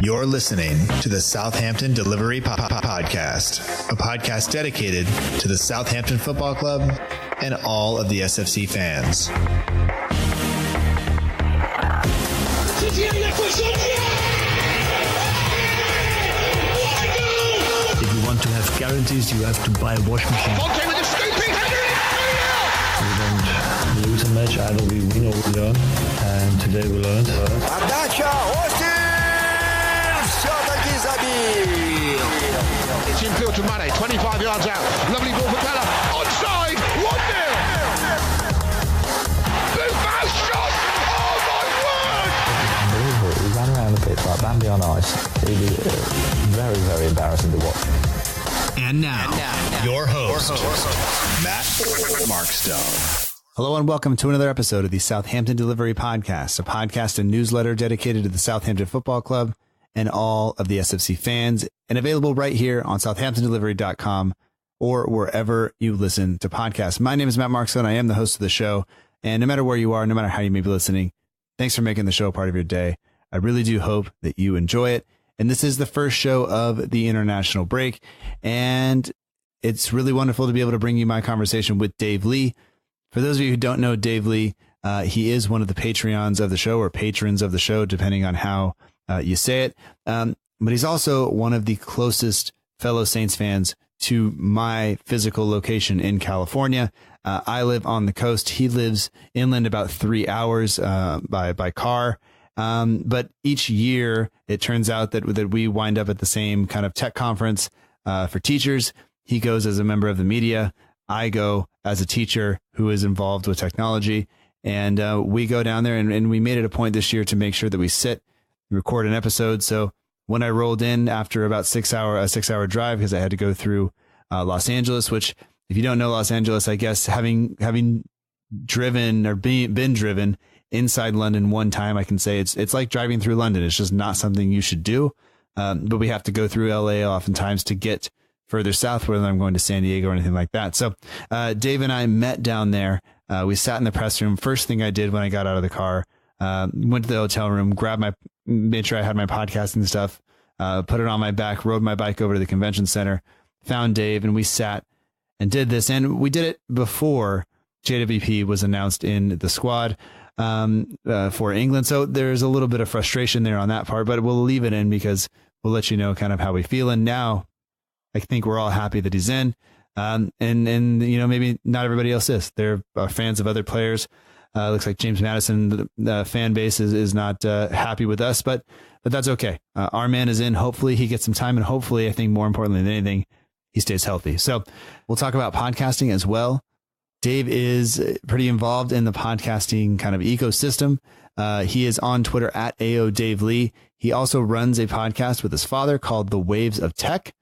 You're listening to the Southampton Delivery Podcast, a podcast dedicated to the Southampton Football Club and all of the SFC fans. If you want to have guarantees, you have to buy a washing machine. We don't lose a match, either we win or we learn. And today we learned. It's infield to Mane, 25 yards out. Lovely ball for Bella. Onside, 1-0. Blue fast shot. Oh my word. Unbelievable. We ran around the pitch like Bambi on ice. It was very, very embarrassing to watch. And now your host, Matt Markstone. Hello and welcome to another episode of the Southampton Delivery Podcast, a podcast and newsletter dedicated to the Southampton Football Club and all of the SFC fans, and available right here on southamptondelivery.com or wherever you listen to podcasts. My name is Matt Markstone. I am the host of the show, and no matter where you are, no matter how you may be listening, thanks for making the show a part of your day. I really do hope that you enjoy it. And this is the first show of the international break, and it's really wonderful to be able to bring you my conversation with Dave Lee. For those of you who don't know Dave Lee, he is one of the Patreons of the show, or patrons of the show, depending on how you say it. But he's also one of the closest fellow Saints fans to my physical location in California. I live on the coast. He lives inland about 3 hours by car. But each year, it turns out that we wind up at the same kind of tech conference for teachers. He goes as a member of the media. I go as a teacher who is involved with technology. And we go down there, and we made it a point this year to make sure that we sit, record an episode. So when I rolled in after about a 6 hour drive, because I had to go through Los Angeles, which, if you don't know Los Angeles, I guess having driven or been driven inside London one time, I can say it's like driving through London. It's just not something you should do. But we have to go through LA oftentimes to get further south, whether I'm going to San Diego or anything like that. So Dave and I met down there. We sat in the press room. First thing I did when I got out of the car, went to the hotel room, made sure I had my podcasting stuff, put it on my back, rode my bike over to the convention center, found Dave, and we sat and did this. And we did it before JWP was announced in the squad for England. So there's a little bit of frustration there on that part, but we'll leave it in because we'll let you know kind of how we feel. And now I think we're all happy that he's in. And you know, maybe not everybody else is. They're fans of other players. Looks like James Madison, the fan base is not happy with us, but that's okay. Our man is in. Hopefully he gets some time, and hopefully, I think more importantly than anything, he stays healthy. So we'll talk about podcasting as well. Dave is pretty involved in the podcasting kind of ecosystem. He is on Twitter at AODaveLee. He also runs a podcast with his father called The Waves of Tech.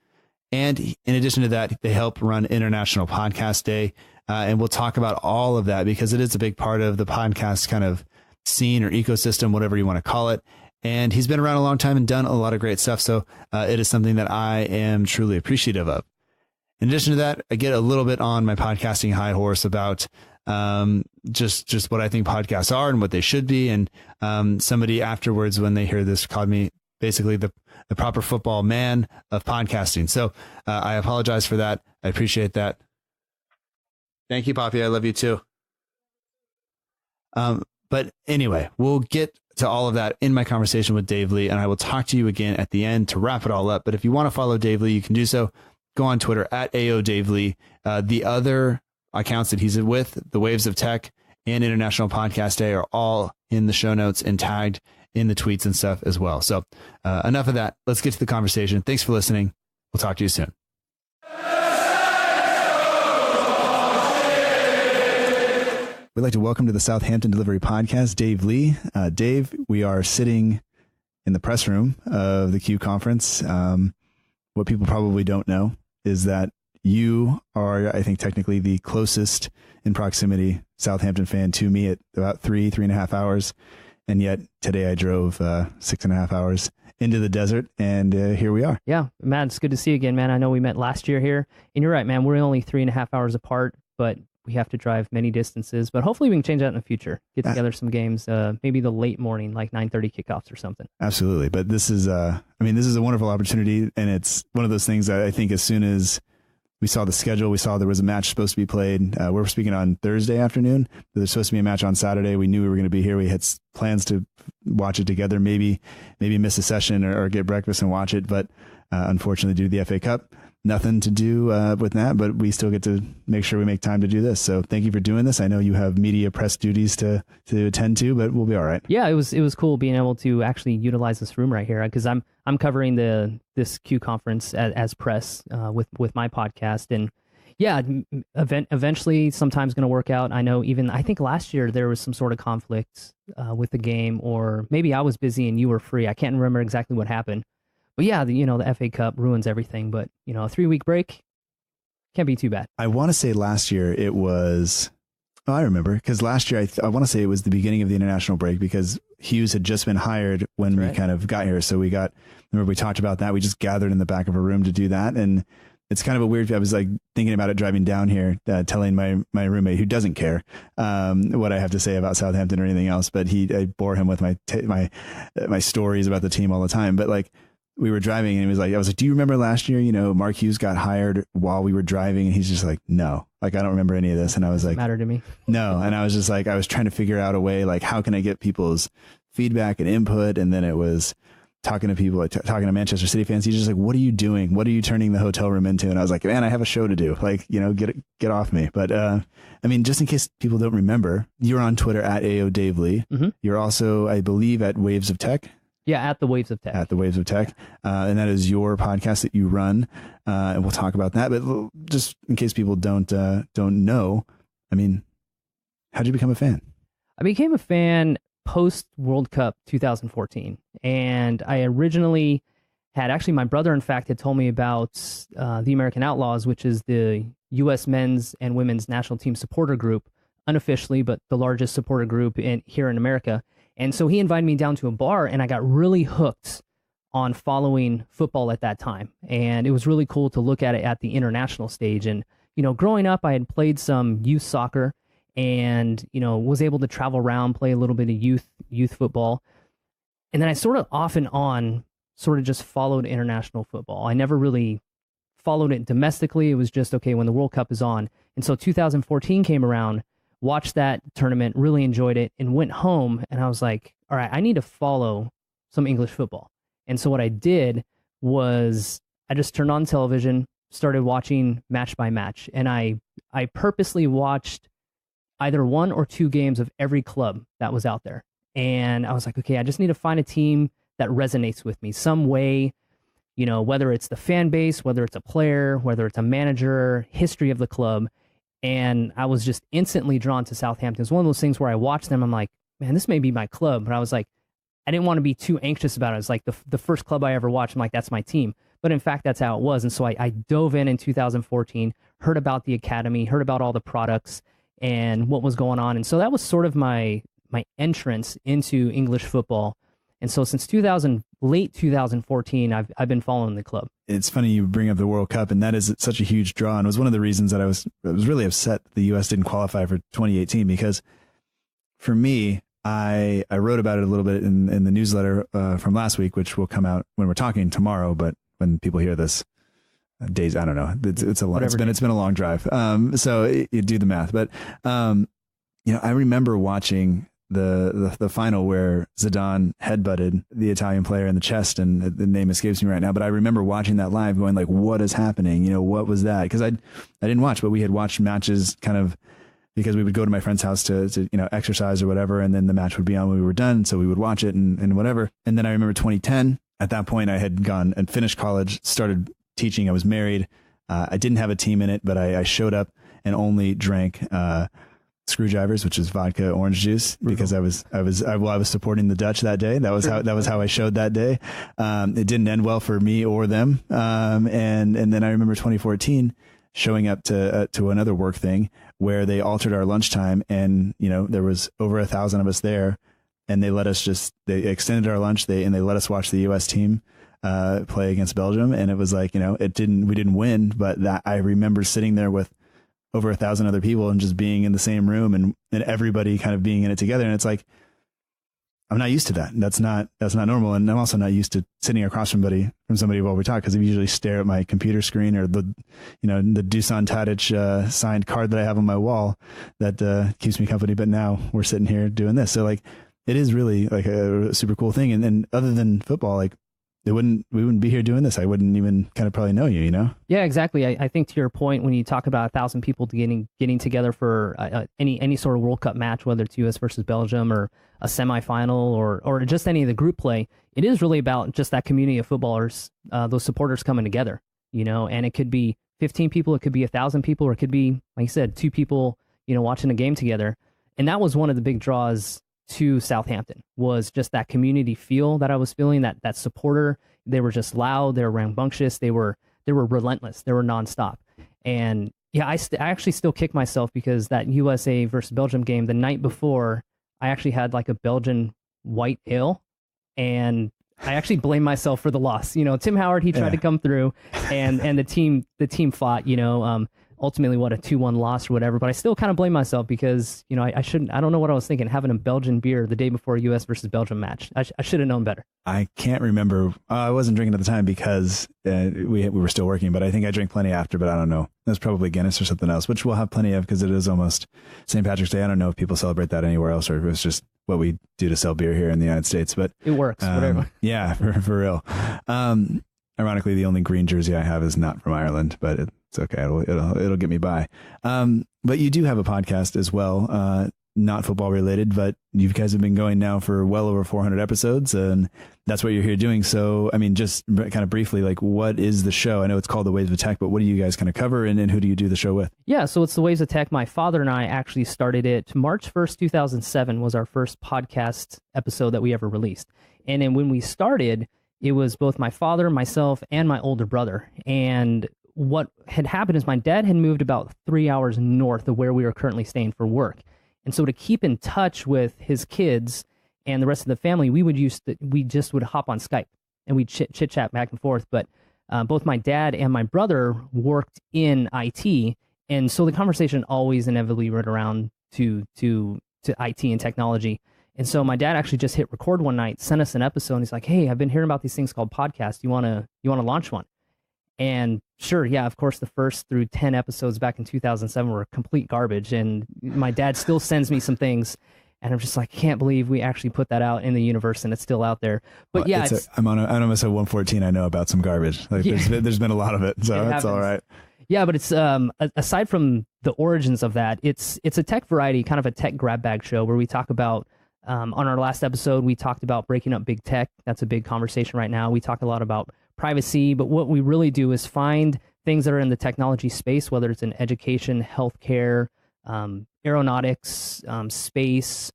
And in addition to that, they help run International Podcast Day. And we'll talk about all of that because it is a big part of the podcast kind of scene or ecosystem, whatever you want to call it. And he's been around a long time and done a lot of great stuff. So it is something that I am truly appreciative of. In addition to that, I get a little bit on my podcasting high horse about just what I think podcasts are and what they should be. And somebody afterwards, when they hear this, called me basically the proper football man of podcasting. So I apologize for that. I appreciate that. Thank you, Poppy. I love you too. But anyway, we'll get to all of that in my conversation with Dave Lee, and I will talk to you again at the end to wrap it all up. But if you want to follow Dave Lee, you can do so. Go on Twitter at AODaveLee. The other accounts that he's with, The Waves of Tech and International Podcast Day, are all in the show notes and tagged in the tweets and stuff as well. So enough of that. Let's get to the conversation. Thanks for listening. We'll talk to you soon. We'd like to welcome to the Southampton Delivery Podcast, Dave Lee. Dave, we are sitting in the press room of the Q conference. What people probably don't know is that you are, I think, technically the closest in proximity Southampton fan to me at about 3.5 hours. And yet today I drove 6.5 hours into the desert, and here we are. Yeah, man, it's good to see you again, man. I know we met last year here, and you're right, man. We're only 3.5 hours apart, but we have to drive many distances, but hopefully we can change that in the future. Get together some games, maybe the late morning, like 9:30 kickoffs or something. Absolutely. But this is, this is a wonderful opportunity, and it's one of those things that I think as soon as we saw the schedule, we saw there was a match supposed to be played. We're speaking on Thursday afternoon. There's supposed to be a match on Saturday. We knew we were going to be here. We had plans to watch it together, maybe miss a session or get breakfast and watch it. But unfortunately, due to the FA Cup, nothing to do with that. But we still get to make sure we make time to do this. So thank you for doing this. I know you have media press duties to attend to, but we'll be all right. Yeah, it was cool being able to actually utilize this room right here, because I'm covering this Q conference as press with my podcast, and yeah, eventually sometimes going to work out. I know I think last year there was some sort of conflict with the game, or maybe I was busy and you were free. I can't remember exactly what happened, but yeah, the FA Cup ruins everything. But a 3-week break can't be too bad. I want to say last year it was. Oh, I remember, because last year I want to say it was the beginning of the international break, because Hughes had just been hired when we kind of got here. So remember we talked about that. We just gathered in the back of a room to do that. And it's kind of a weird, I was like thinking about it driving down here, telling my roommate, who doesn't care what I have to say about Southampton or anything else, but I bore him with my stories about the team all the time. But like, we were driving and I was like, do you remember last year, Mark Hughes got hired while we were driving? And he's just like, no, like, I don't remember any of this. And I was like, matter to me. No. And I was just like, I was trying to figure out a way, like, how can I get people's feedback and input? And then it was talking to people, talking to Manchester City fans. He's just like, what are you doing? What are you turning the hotel room into? And I was like, man, I have a show to do. Like, get off me. But, just in case people don't remember, you're on Twitter at AODaveLee. Mm-hmm. You're also, I believe, at Waves of Tech. Yeah, at the Waves of Tech. At the Waves of Tech. And that is your podcast that you run. And we'll talk about that. But just in case people don't know, how'd you become a fan? I became a fan post World Cup 2014. And I originally actually my brother, in fact, had told me about the American Outlaws, which is the U.S. men's and women's national team supporter group, unofficially, but the largest supporter group here in America. And so he invited me down to a bar, and I got really hooked on following football at that time. And it was really cool to look at it at the international stage. And, growing up, I had played some youth soccer and, was able to travel around, play a little bit of youth football. And then I sort of off and on just followed international football. I never really followed it domestically. It was just, okay, when the World Cup is on. And so 2014 came around, watched that tournament, really enjoyed it, and went home. And I was like, all right, I need to follow some English football. And so what I did was I just turned on television, started watching match by match. And I purposely watched either 1 or 2 games of every club that was out there. And I was like, okay, I just need to find a team that resonates with me some way, whether it's the fan base, whether it's a player, whether it's a manager, history of the club. And I was just instantly drawn to Southampton. It's one of those things where I watched them, I'm like, man, this may be my club. But I was like, I didn't want to be too anxious about it. It's like the first club I ever watched, I'm like, that's my team. But in fact, that's how it was. And so I dove in 2014, heard about the academy, heard about all the products and what was going on. And so that was sort of my entrance into English football. And so since late 2014, I've been following the club. It's funny you bring up the World Cup, and that is such a huge draw. And it was one of the reasons that I was really upset that the U.S. didn't qualify for 2018, because for me, I wrote about it a little bit in the newsletter from last week, which will come out when we're talking tomorrow. But when people hear this, days, I don't know. It's been a long drive. So you do the math. But I remember watching the final where Zidane headbutted the Italian player in the chest, and the name escapes me right now, but I remember watching that live going like, what is happening? What was that? Because I didn't watch, but we had watched matches kind of because we would go to my friend's house to exercise or whatever, and then the match would be on when we were done, so we would watch it and whatever. And then I remember 2010, at that point I had gone and finished college, started teaching, I was married, I didn't have a team in it, but I showed up and only drank Screwdrivers, which is vodka orange juice, because I was supporting the Dutch that day. That was how I showed that day. It didn't end well for me or them. And then I remember 2014 showing up to another work thing where they altered our lunchtime, and there was over 1,000 of us there, and they extended our lunch. They let us watch the U.S. team play against Belgium, and it was like we didn't win, but that I remember sitting there with over 1,000 other people and just being in the same room and everybody kind of being in it together. And it's like, I'm not used to that. That's not normal. And I'm also not used to sitting across from somebody while we talk, because I usually stare at my computer screen or the Dusan Tadic signed card that I have on my wall that keeps me company. But now we're sitting here doing this. So like, it is really like a super cool thing. And then other than football, like we wouldn't be here doing this. I wouldn't even kind of probably know you, you know? Yeah, exactly. I think to your point, when you talk about 1,000 people getting together for any sort of World Cup match, whether it's US versus Belgium or a semifinal or just any of the group play, it is really about just that community of footballers, those supporters coming together, you know, and it could be 15 people, it could be 1,000 people, or it could be, like you said, 2 people, you know, watching a game together. And that was one of the big draws to Southampton, was just that community feel that I was feeling, that supporter. They were just loud, they were rambunctious, they were relentless, they were nonstop. And yeah, I actually still kick myself because that USA versus Belgium game, the night before, I actually had like a Belgian white ale, and I actually blame myself for the loss. You know, Tim Howard, he tried to come through, and the team fought, you know, ultimately what, a 2-1 loss or whatever, but I still kind of blame myself because, you know, I don't know what I was thinking, having a Belgian beer the day before a US versus Belgium match. I should have known better. I can't remember. I wasn't drinking at the time because we were still working, but I think I drank plenty after, but I don't know. That's probably Guinness or something else, which we'll have plenty of because it is almost St. Patrick's Day. I don't know if people celebrate that anywhere else or if it's just what we do to sell beer here in the United States, but it works, whatever. Yeah, for real. Ironically, the only green jersey I have is not from Ireland, but it's okay. It'll get me by. But you do have a podcast as well, not football related, but you guys have been going now for well over 400 episodes, and that's what you're here doing. So, I mean, just kind of briefly, like, what is the show? I know it's called The Waves of Tech, but what do you guys kind of cover, and who do you do the show with? Yeah, so it's The Waves of Tech. My father and I actually started it March 1st, 2007 was our first podcast episode that we ever released. And then when we started, it was both my father, myself, and my older brother. And what had happened is my dad had moved about 3 hours north of where we were currently staying for work. And so to keep in touch with his kids and the rest of the family, we just would hop on Skype and we'd chit chat back and forth. But both my dad and my brother worked in IT. And so the conversation always inevitably went around to IT and technology. And so my dad actually just hit record one night, sent us an episode, and he's like, "Hey, I've been hearing about these things called podcasts. You want to launch one?" And sure, yeah, of course, the first through 10 episodes back in 2007 were complete garbage. And my dad still sends me some things, and I'm just like, can't believe we actually put that out in the universe and it's still out there. But well, yeah, I'm on episode 114. I know about some garbage. Like, yeah. there's been a lot of it, so that's all right. Yeah, but it's aside from the origins of that, it's a tech variety, kind of a tech grab bag show where we talk about. On our last episode, we talked about breaking up big tech. That's a big conversation right now. We talk a lot about privacy, but what we really do is find things that are in the technology space, whether it's in education, healthcare, aeronautics, space,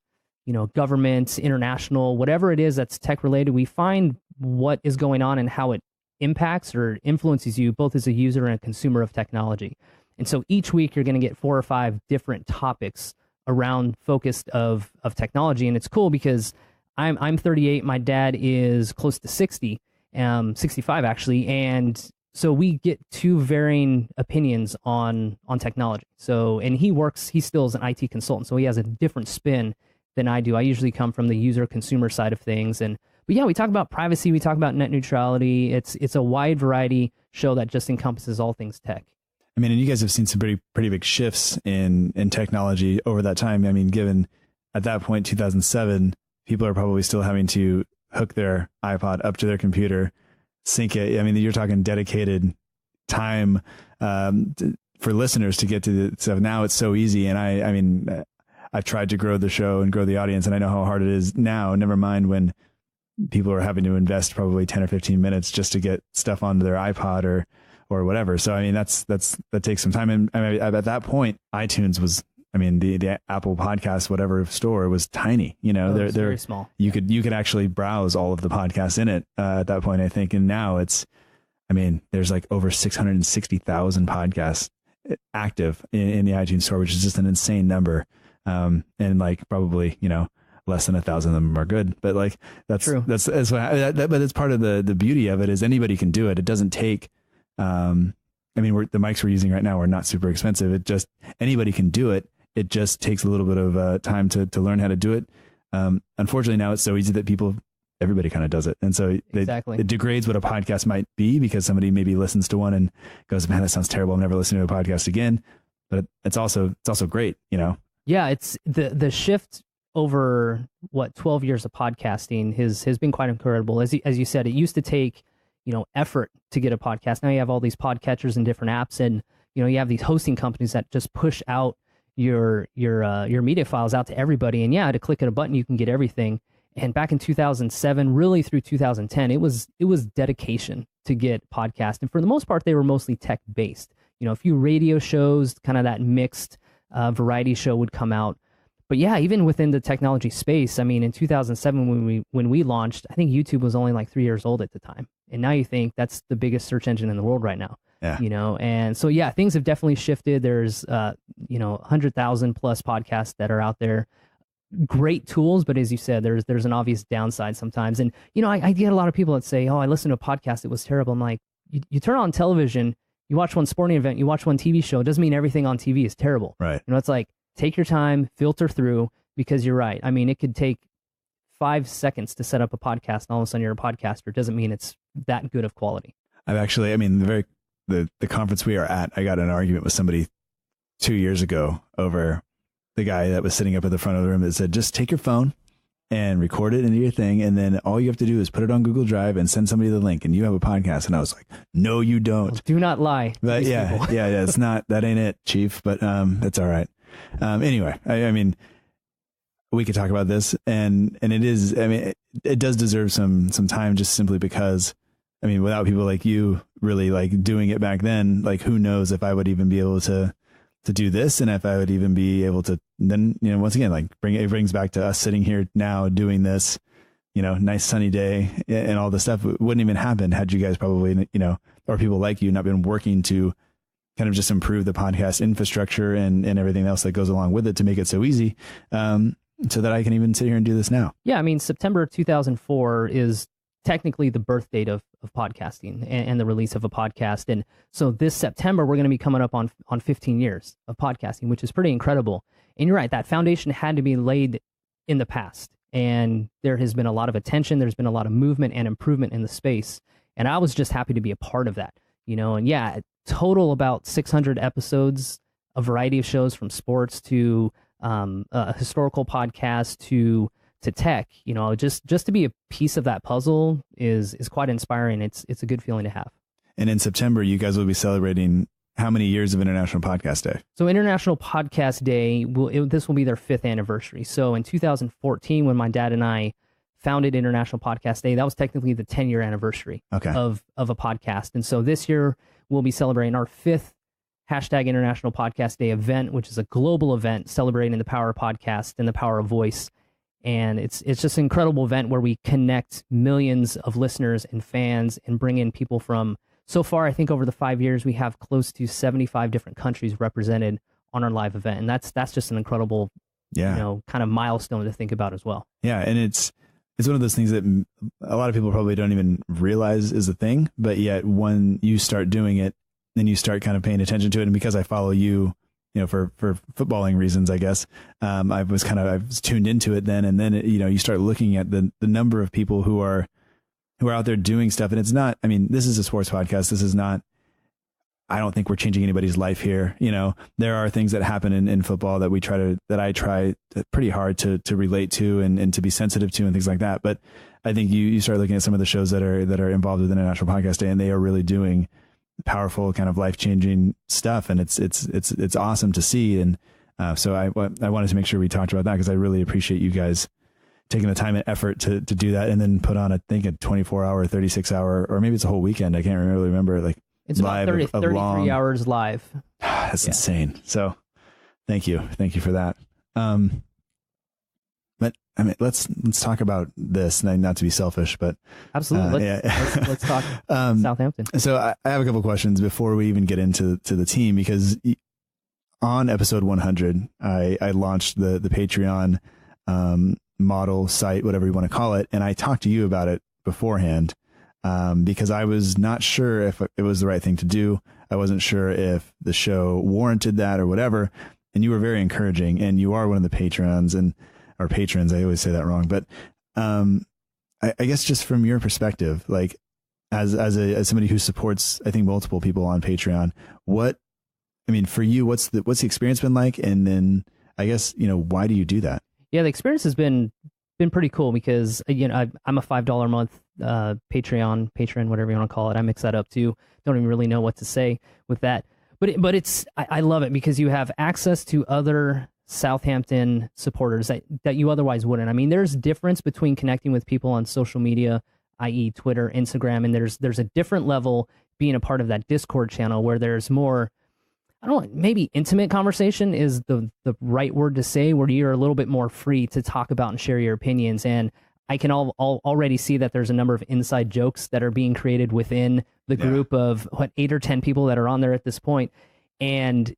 government, international, whatever it is that's tech related. We find what is going on and how it impacts or influences you both as a user and a consumer of technology. And so each week you're going to get 4 or 5 different topics around focused of technology. And it's cool because I'm 38, my dad is close to 60, 65 actually. And so we get 2 varying opinions on technology. So, and he still is an IT consultant, so he has a different spin than I do. I usually come from the user consumer side of things. But yeah, we talk about privacy, we talk about net neutrality. It's a wide variety show that just encompasses all things tech. I mean, and you guys have seen some pretty big shifts in technology over that time. I mean, given at that point, 2007, people are probably still having to hook their iPod up to their computer, sync it. I mean, you're talking dedicated time for listeners to get to the stuff. Now it's so easy. And I mean, I've tried to grow the show and grow the audience, and I know how hard it is now, never mind when people are having to invest probably 10 or 15 minutes just to get stuff onto their iPod or whatever. So, I mean, that takes some time. And I mean, at that point, iTunes was, I mean, the Apple Podcast, whatever store was tiny, they're very small. You could actually browse all of the podcasts in it at that point, I think. And now there's like over 660,000 podcasts active in the iTunes store, which is just an insane number. And like probably, less than 1,000 of them are good, but like that's true. But it's part of the beauty of it is anybody can do it. It doesn't take, I mean, the mics we're using right now are not super expensive. It just, anybody can do it. It just takes a little bit of time to learn how to do it. Unfortunately, now it's so easy that everybody kind of does it. And so it degrades what a podcast might be, because somebody maybe listens to one and goes, man, that sounds terrible. I'm never listening to a podcast again. But it's also great, you know? Yeah, it's the shift over 12 years of podcasting has been quite incredible. As you said, it used to take, effort to get a podcast. Now you have all these podcatchers and different apps, and you have these hosting companies that just push out your media files out to everybody. And to click at a button, you can get everything. And back in 2007, really through 2010, it was dedication to get podcasts. And for the most part, they were mostly tech based. A few radio shows, kind of that mixed variety show would come out. But even within the technology space, I mean, in 2007 when we launched, I think YouTube was only like 3 years old at the time. And now you think that's the biggest search engine in the world right now. Yeah. And so things have definitely shifted. There's 100,000 plus podcasts that are out there. Great tools, but as you said, there's an obvious downside sometimes. And I get a lot of people that say, "Oh, I listened to a podcast, it was terrible." I'm like, you turn on television, you watch one sporting event, you watch one TV show. It doesn't mean everything on TV is terrible. Right. It's like, take your time, filter through, because you're right. I mean, it could take 5 seconds to set up a podcast, and all of a sudden you're a podcaster. It doesn't mean it's that good of quality. The conference we are at, I got in an argument with somebody 2 years ago over the guy that was sitting up at the front of the room that said, just take your phone and record it into your thing, and then all you have to do is put it on Google Drive and send somebody the link, and you have a podcast. And I was like, no, you don't. Well, do not lie. But yeah, it's not, that ain't it, Chief, but that's all right. Anyway, I mean, we could talk about this, and it is, I mean, it does deserve some time, just simply because, I mean, without people like you really like doing it back then, like who knows if I would even be able to do this, and if I would even be able to then, once again, like it brings back to us sitting here now doing this, nice sunny day, and all this stuff. It wouldn't even happen had you guys probably, or people like you not been working to kind of just improve the podcast infrastructure and everything else that goes along with it to make it so easy, so that I can even sit here and do this now. Yeah. I mean, September 2004 is technically the birth date of podcasting and the release of a podcast. And so this September, we're going to be coming up on 15 years of podcasting, which is pretty incredible. And you're right, that foundation had to be laid in the past. And there has been a lot of attention. There's been a lot of movement and improvement in the space. And I was just happy to be a part of that, and total about 600 episodes, a variety of shows from sports to a historical podcast to tech, just to be a piece of that puzzle is quite inspiring. It's a good feeling to have. And in September, you guys will be celebrating how many years of International Podcast Day? So International Podcast Day, this will be their 5th anniversary. So in 2014, when my dad and I founded International Podcast Day, that was technically the 10-year anniversary of a podcast. And so this year, we'll be celebrating our 5th #International Podcast Day event, which is a global event celebrating the power of podcast and the power of voice. And it's just an incredible event where we connect millions of listeners and fans and bring in people from, so far, I think over the 5 years, we have close to 75 different countries represented on our live event. And that's just an incredible, kind of milestone to think about as well. Yeah. And it's one of those things that a lot of people probably don't even realize is a thing, but yet when you start doing it, then you start kind of paying attention to it. And because I follow you, for footballing reasons, I guess, I was tuned into it then. And then, you start looking at the number of people who are out there doing stuff. And it's not, I mean, this is a sports podcast. This is not, I don't think we're changing anybody's life here. There are things that happen in football that I try pretty hard to relate to and to be sensitive to and things like that. But I think you start looking at some of the shows that are involved with International Podcast Day, and they are really doing powerful kind of life-changing stuff, and it's awesome to see. And so I wanted to make sure we talked about that, because I really appreciate you guys taking the time and effort to do that, and then put on a 24-hour, 36-hour, or maybe it's a whole weekend. I can't really remember. Like it's about 33 hours live. That's insane. So thank you for that. But I mean, let's talk about this. Not to be selfish, but absolutely. Let's talk Southampton. So I have a couple of questions before we even get into the team, because on episode 100, I launched the Patreon model site, whatever you want to call it, and I talked to you about it beforehand. because I was not sure if it was the right thing to do. I wasn't sure if the show warranted that or whatever. And you were very encouraging, and you are one of the patrons or patrons. I always say that wrong, but I guess just from your perspective, like as somebody who supports, I think, multiple people on Patreon, for you, what's the experience been like? And then I guess, why do you do that? Yeah, the experience has been pretty cool because, I'm a $5 a month patron, whatever you want to call it. I mix that up too. Don't even really know what to say with that. But I love it because you have access to other Southampton supporters that you otherwise wouldn't. I mean, there's difference between connecting with people on social media, i.e. Twitter, Instagram, and there's a different level being a part of that Discord channel where there's more, I don't know, maybe intimate conversation is the right word to say, where you're a little bit more free to talk about and share your opinions. And I can already see that there's a number of inside jokes that are being created within the group of 8 or 10 people that are on there at this point. And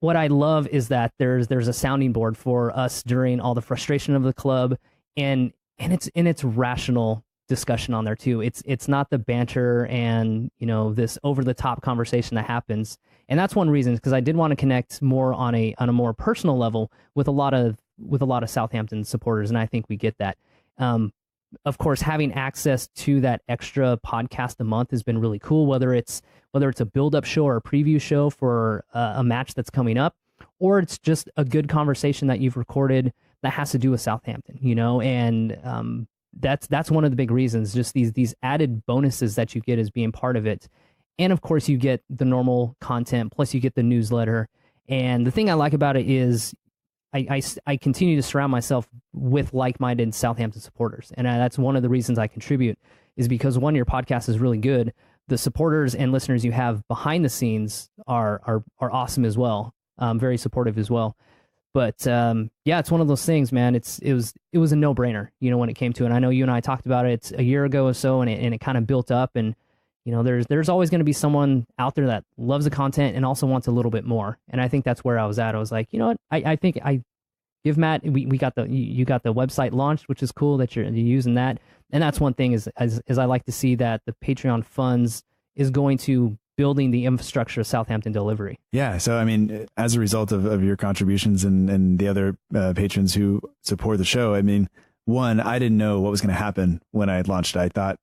what I love is that there's a sounding board for us during all the frustration of the club, and it's rational discussion on there too. It's not the banter and this over the top conversation that happens. And that's one reason, because I did want to connect more on a more personal level with a lot of Southampton supporters, and I think we get that. Of course, having access to that extra podcast a month has been really cool, whether it's a build-up show or a preview show for a match that's coming up, or it's just a good conversation that you've recorded that has to do with Southampton, and that's one of the big reasons, just these added bonuses that you get as being part of it. And of course, you get the normal content, plus you get the newsletter. And the thing I like about it is I continue to surround myself with like-minded Southampton supporters. And that's one of the reasons I contribute, is because, one, your podcast is really good. The supporters and listeners you have behind the scenes are awesome as well. Very supportive as well. But it's one of those things, man. It was a no-brainer, when it came to it. And I know you and I talked about it a year ago or so, and it kind of built up. And there's always going to be someone out there that loves the content and also wants a little bit more. And I think that's where I was at. I was like, what? I think I give Matt. You got the website launched, which is cool that you're using that. And that's one thing is I like to see that the Patreon funds is going to building the infrastructure of Southampton delivery. Yeah. So, I mean, as a result of your contributions and the other patrons who support the show, I mean, one, I didn't know what was going to happen when I launched it. I thought,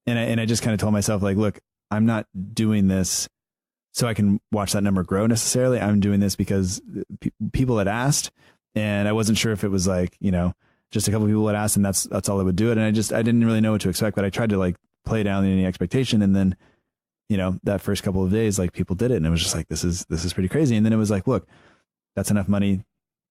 and I just kind of told myself, like, look, I'm not doing this so I can watch that number grow necessarily. I'm doing this because people had asked, and I wasn't sure if it was like, just a couple of people had asked and that's all that would do it. And I didn't really know what to expect, but I tried to like play down any expectation. And then, that first couple of days, like, people did it, and it was just like, this is pretty crazy. And then it was like, look, that's enough money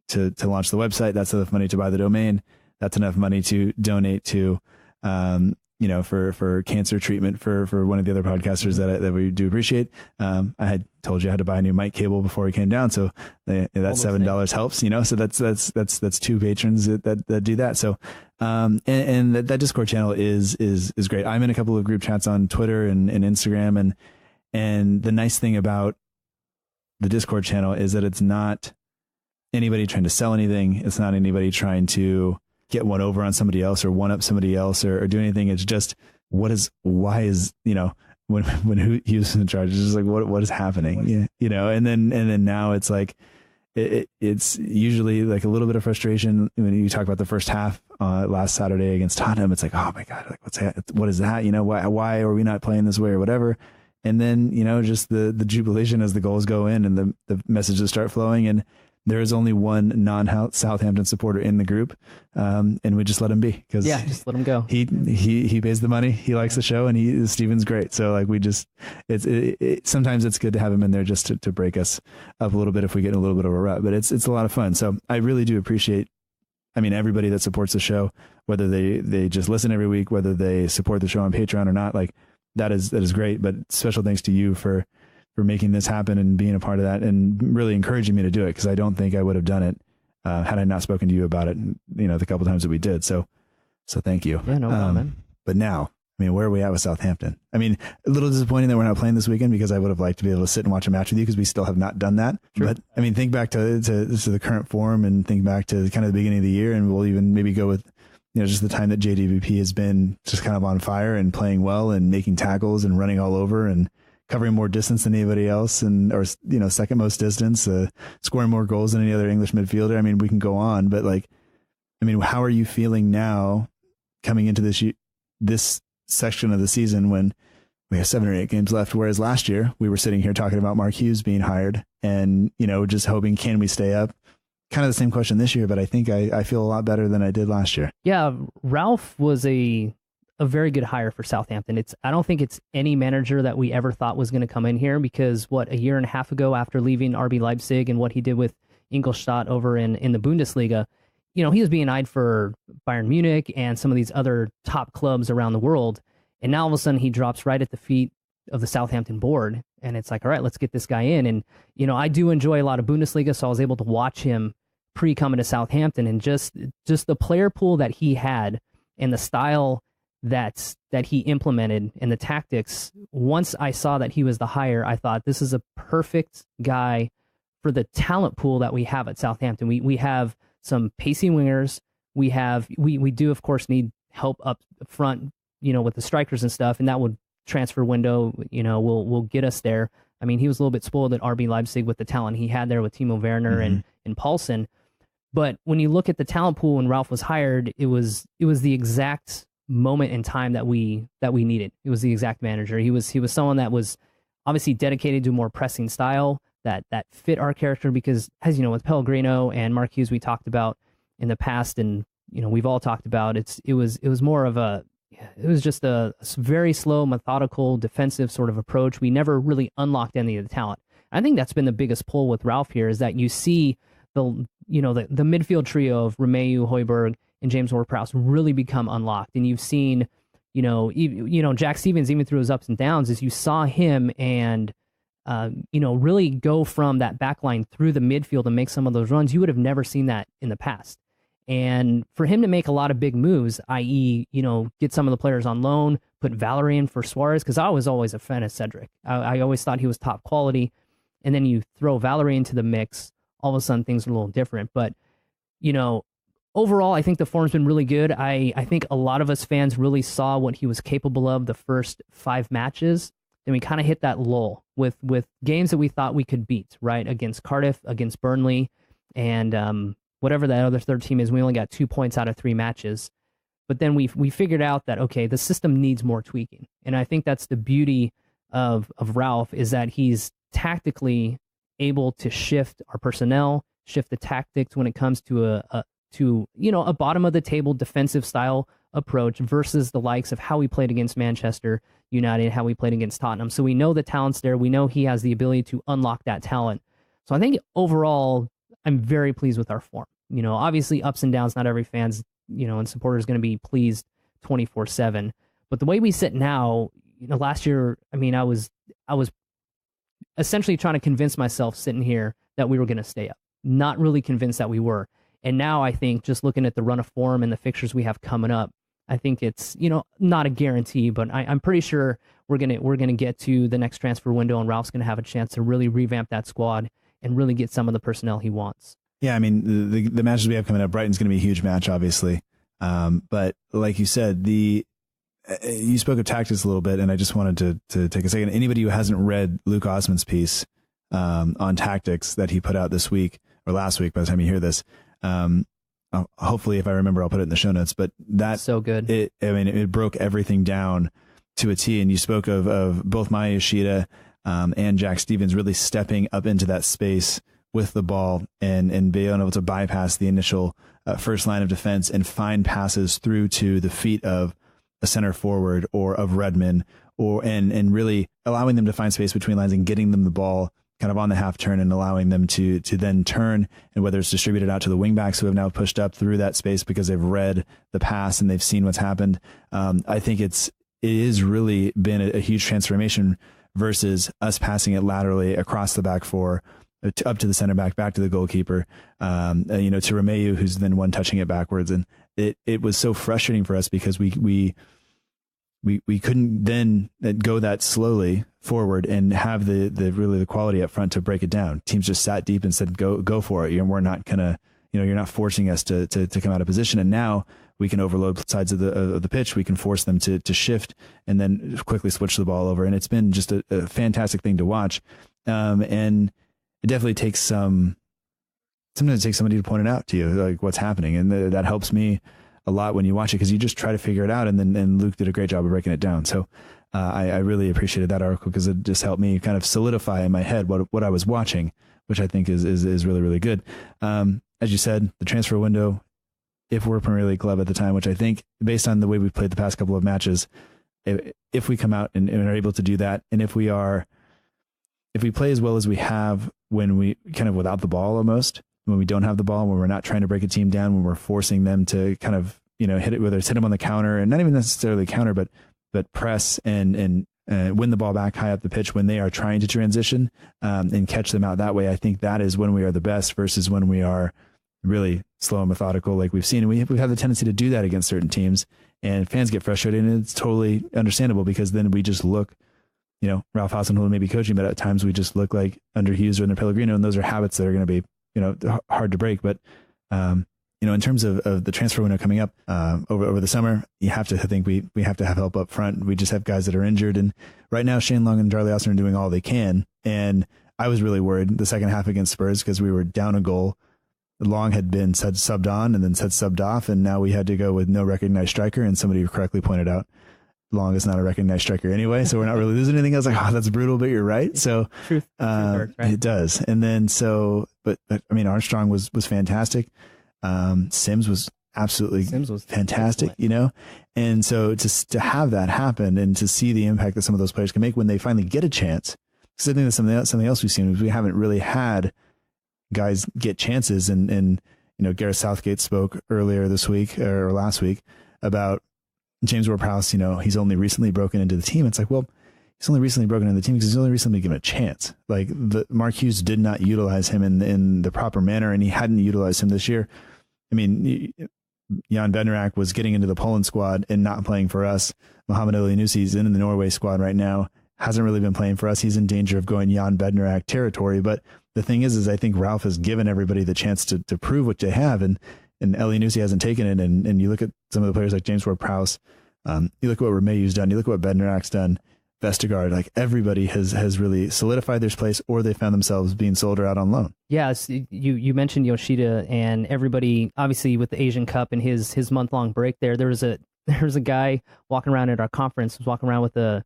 to launch the website. That's enough money to buy the domain. That's enough money to donate to, for cancer treatment for one of the other podcasters that we do appreciate. I had told you I had to buy a new mic cable before we came down. So that $7 helps, so that's two patrons that do that. So, and that Discord channel is great. I'm in a couple of group chats on Twitter and Instagram. And the nice thing about the Discord channel is that it's not anybody trying to sell anything. It's not anybody trying to get one over on somebody else or one up somebody else or do anything. It's just why is when who's in charge, it's just like what is happening, and then now it's like it's usually like a little bit of frustration when you talk about the first half last Saturday against Tottenham. It's like, oh my God, like what is that? Why are we not playing this way or whatever? And then just the jubilation as the goals go in and the messages start flowing, and there is only one non-Southampton supporter in the group, and we just let him be, because just let him go. He pays the money. He likes the show, and Steven's great. So like sometimes it's good to have him in there just to break us up a little bit if we get in a little bit of a rut. But it's a lot of fun. So I really do appreciate, everybody that supports the show, whether they just listen every week, whether they support the show on Patreon or not. Like that is great. But special thanks to you for making this happen and being a part of that and really encouraging me to do it, because I don't think I would have done it had I not spoken to you about it, the couple times that we did. So thank you. Yeah, no problem, man. But now, where are we at with Southampton? A little disappointing that we're not playing this weekend, because I would have liked to be able to sit and watch a match with you, because we still have not done that. True. But think back to the current form and think back to kind of the beginning of the year, and we'll even maybe go with just the time that JDVP has been just kind of on fire and playing well and making tackles and running all over and covering more distance than anybody else, or second most distance, scoring more goals than any other English midfielder. I mean, we can go on, but how are you feeling now coming into this section of the season when we have 7 or 8 games left? Whereas last year we were sitting here talking about Mark Hughes being hired and, just hoping, can we stay up? Kind of the same question this year, but I think I feel a lot better than I did last year. Yeah, Ralph was a very good hire for Southampton. I don't think it's any manager that we ever thought was going to come in here, because a year and a half ago, after leaving RB Leipzig and what he did with Ingolstadt over in the Bundesliga, he was being eyed for Bayern Munich and some of these other top clubs around the world. And now all of a sudden he drops right at the feet of the Southampton board. And it's like, all right, let's get this guy in. And, I do enjoy a lot of Bundesliga, so I was able to watch him pre-coming to Southampton, and just the player pool that he had and the style that he implemented and the tactics. Once I saw that he was the hire, I thought this is a perfect guy for the talent pool that we have at Southampton. We have some pacey wingers. We do of course need help up front, with the strikers and stuff, and that would transfer window, will get us there. I mean, he was a little bit spoiled at RB Leipzig with the talent he had there with Timo Werner and Paulsen. But when you look at the talent pool when Ralph was hired, it was the exact moment in time that we needed. It was the exact manager. He was someone that was obviously dedicated to a more pressing style that fit our character, because, as you know, with Pellegrino and Mark Hughes, we talked about in the past, and we've all talked about, it was just a very slow, methodical, defensive sort of approach. We never really unlocked any of the talent. I think that's been the biggest pull with Ralph here, is that you see the midfield trio of Romeu, Højbjerg, and James Ward-Prowse really become unlocked. And you've seen, Jack Stevens, even through his ups and downs, as you saw him and, really go from that back line through the midfield and make some of those runs. You would have never seen that in the past. And for him to make a lot of big moves, i.e., get some of the players on loan, put Valerie in for Suarez, because I was always a fan of Cedric. I always thought he was top quality. And then you throw Valerie into the mix, all of a sudden things are a little different. But, overall, I think the form's been really good. I think a lot of us fans really saw what he was capable of the first 5 matches. Then we kind of hit that lull with games that we thought we could beat, right? Against Cardiff, against Burnley, and whatever that other third team is. We only got 2 points out of 3 matches. But then we figured out that, okay, the system needs more tweaking. And I think that's the beauty of Ralph, is that he's tactically able to shift our personnel, shift the tactics when it comes to a bottom of the table defensive style approach versus the likes of how we played against Manchester United, how we played against Tottenham. So we know the talent's there. We know he has the ability to unlock that talent. So I think overall, I'm very pleased with our form. Obviously ups and downs. Not every fan's, and supporter is going to be pleased 24/7. But the way we sit now, last year, I mean, I was essentially trying to convince myself sitting here that we were going to stay up. Not really convinced that we were. And now I think, just looking at the run of form and the fixtures we have coming up, I think it's, not a guarantee, but I'm pretty sure we're gonna get to the next transfer window, and Ralph's gonna have a chance to really revamp that squad and really get some of the personnel he wants. Yeah, I mean, the matches we have coming up, Brighton's gonna be a huge match, obviously. But like you said, you spoke of tactics a little bit, and I just wanted to take a second. Anybody who hasn't read Luke Osmond's piece on tactics that he put out this week or last week, by the time you hear this, hopefully, if I remember, I'll put it in the show notes. But that's so good. It broke everything down to a T. And you spoke of both Maya Yoshida and Jack Stevens really stepping up into that space with the ball and being able to bypass the initial first line of defense and find passes through to the feet of a center forward or of Redmond, and really allowing them to find space between lines and getting them the ball kind of on the half turn and allowing them to then turn, and whether it's distributed out to the wingbacks who have now pushed up through that space because they've read the pass and they've seen what's happened. I think it is really been a huge transformation versus us passing it laterally across the back four up to the center back, back to the goalkeeper, to Romeu, who's then one touching it backwards. And it was so frustrating for us because we couldn't then go that slowly forward and have the quality up front to break it down. Teams just sat deep and said, go for it. We're not gonna, you're not forcing us to come out of position. And now we can overload sides of the pitch. We can force them to shift and then quickly switch the ball over. And it's been just a fantastic thing to watch. And it definitely takes sometimes it takes somebody to point it out to you, like what's happening. And that helps me a lot when you watch it, because you just try to figure it out. And Luke did a great job of breaking it down. So I really appreciated that article, because it just helped me kind of solidify in my head what I was watching, which I think is really, really good. As you said, the transfer window, if we're a Premier League club at the time, which I think based on the way we've played the past couple of matches, if we come out and are able to do that, and if we play as well as we have when we kind of without the ball, almost when we don't have the ball, when we're not trying to break a team down, when we're forcing them to kind of, hit it, whether it's hit them on the counter, and not even necessarily counter, but press and win the ball back high up the pitch when they are trying to transition, and catch them out that way. I think that is when we are the best, versus when we are really slow and methodical, like we've seen. And we've had the tendency to do that against certain teams, and fans get frustrated, and it's totally understandable, because then we just look, Ralph Hasenhuttl may be coaching, but at times we just look like under Hughes or under Pellegrino, and those are habits that are going to be, hard to break. But, in terms of the transfer window coming up over the summer, you have to think we have to have help up front. We just have guys that are injured, and right now Shane Long and Charlie Austin are doing all they can. And I was really worried the second half against Spurs, because we were down a goal. Long had been subbed on and then subbed off, and now we had to go with no recognized striker. And somebody correctly pointed out, Long is not a recognized striker anyway, so we're not really losing anything. I was like, oh, that's brutal, but you're right. So Truth hurts, right? It does. And then but I mean, Armstrong was fantastic. Sims was fantastic, and so to have that happen and to see the impact that some of those players can make when they finally get a chance, because I think that's something else we've seen is we haven't really had guys get chances. And Gareth Southgate spoke earlier this week or last week about James Ward-Prowse. He's only recently broken into the team. It's like, well, he's only recently broken into the team because he's only recently given a chance. Like Mark Hughes did not utilize him in the proper manner, and he hadn't utilized him this year. I mean, Jan Bednarak was getting into the Poland squad and not playing for us. Mohamed Elyounoussi is in the Norway squad right now. Hasn't really been playing for us. He's in danger of going Jan Bednarak territory. But the thing is I think Ralph has given everybody the chance to prove what they have. And Elyounoussi hasn't taken it. And you look at some of the players like James Ward-Prowse. You look at what Romeu's done. You look at what Bednarak's done. Vestergaard, like everybody has really solidified their place, or they found themselves being sold or out on loan. Yes, you mentioned Yoshida, and everybody obviously with the Asian Cup and his month-long break there was a guy walking around at our conference, was walking around with a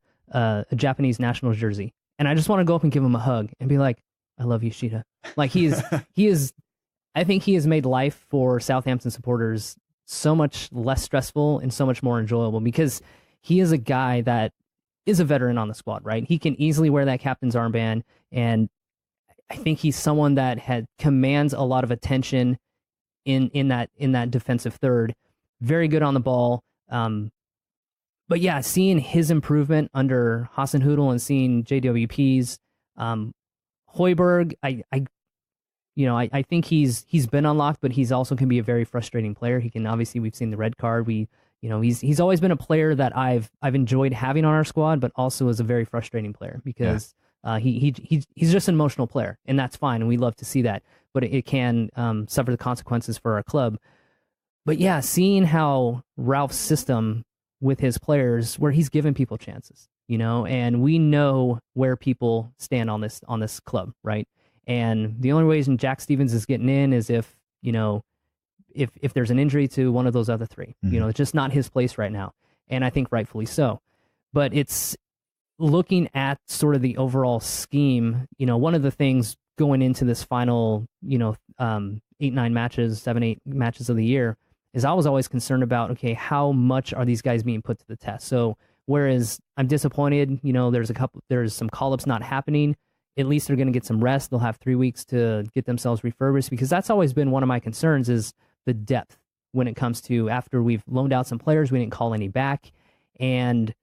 Japanese national jersey, and I just want to go up and give him a hug and be like, I love Yoshida. Like he is I think he has made life for Southampton supporters so much less stressful and so much more enjoyable, because he is a guy that is a veteran on the squad, right? He can easily wear that captain's armband, and I think he's someone that commands a lot of attention in that defensive third. Very good on the ball. But yeah, seeing his improvement under Hasenhuttl and seeing JWP's Højbjerg, I think he's been unlocked, but he's also can be a very frustrating player. He can, obviously, we've seen the red card. He's always been a player that I've enjoyed having on our squad, but also is a very frustrating player, because he's just an emotional player, and that's fine, and we love to see that. But it can suffer the consequences for our club. But yeah, seeing how Ralph's system with his players, where he's given people chances, and we know where people stand on this club, right? And the only reason Jack Stevens is getting in is if there's an injury to one of those other three. Mm-hmm. It's just not his place right now. And I think rightfully so. But it's looking at sort of the overall scheme. One of the things going into this final, 7-8 matches of the year is I was always concerned about, okay, how much are these guys being put to the test? So whereas I'm disappointed, there's some call-ups not happening, at least they're going to get some rest. They'll have 3 weeks to get themselves refurbished, because that's always been one of my concerns is the depth when it comes to after we've loaned out some players, we didn't call any back. And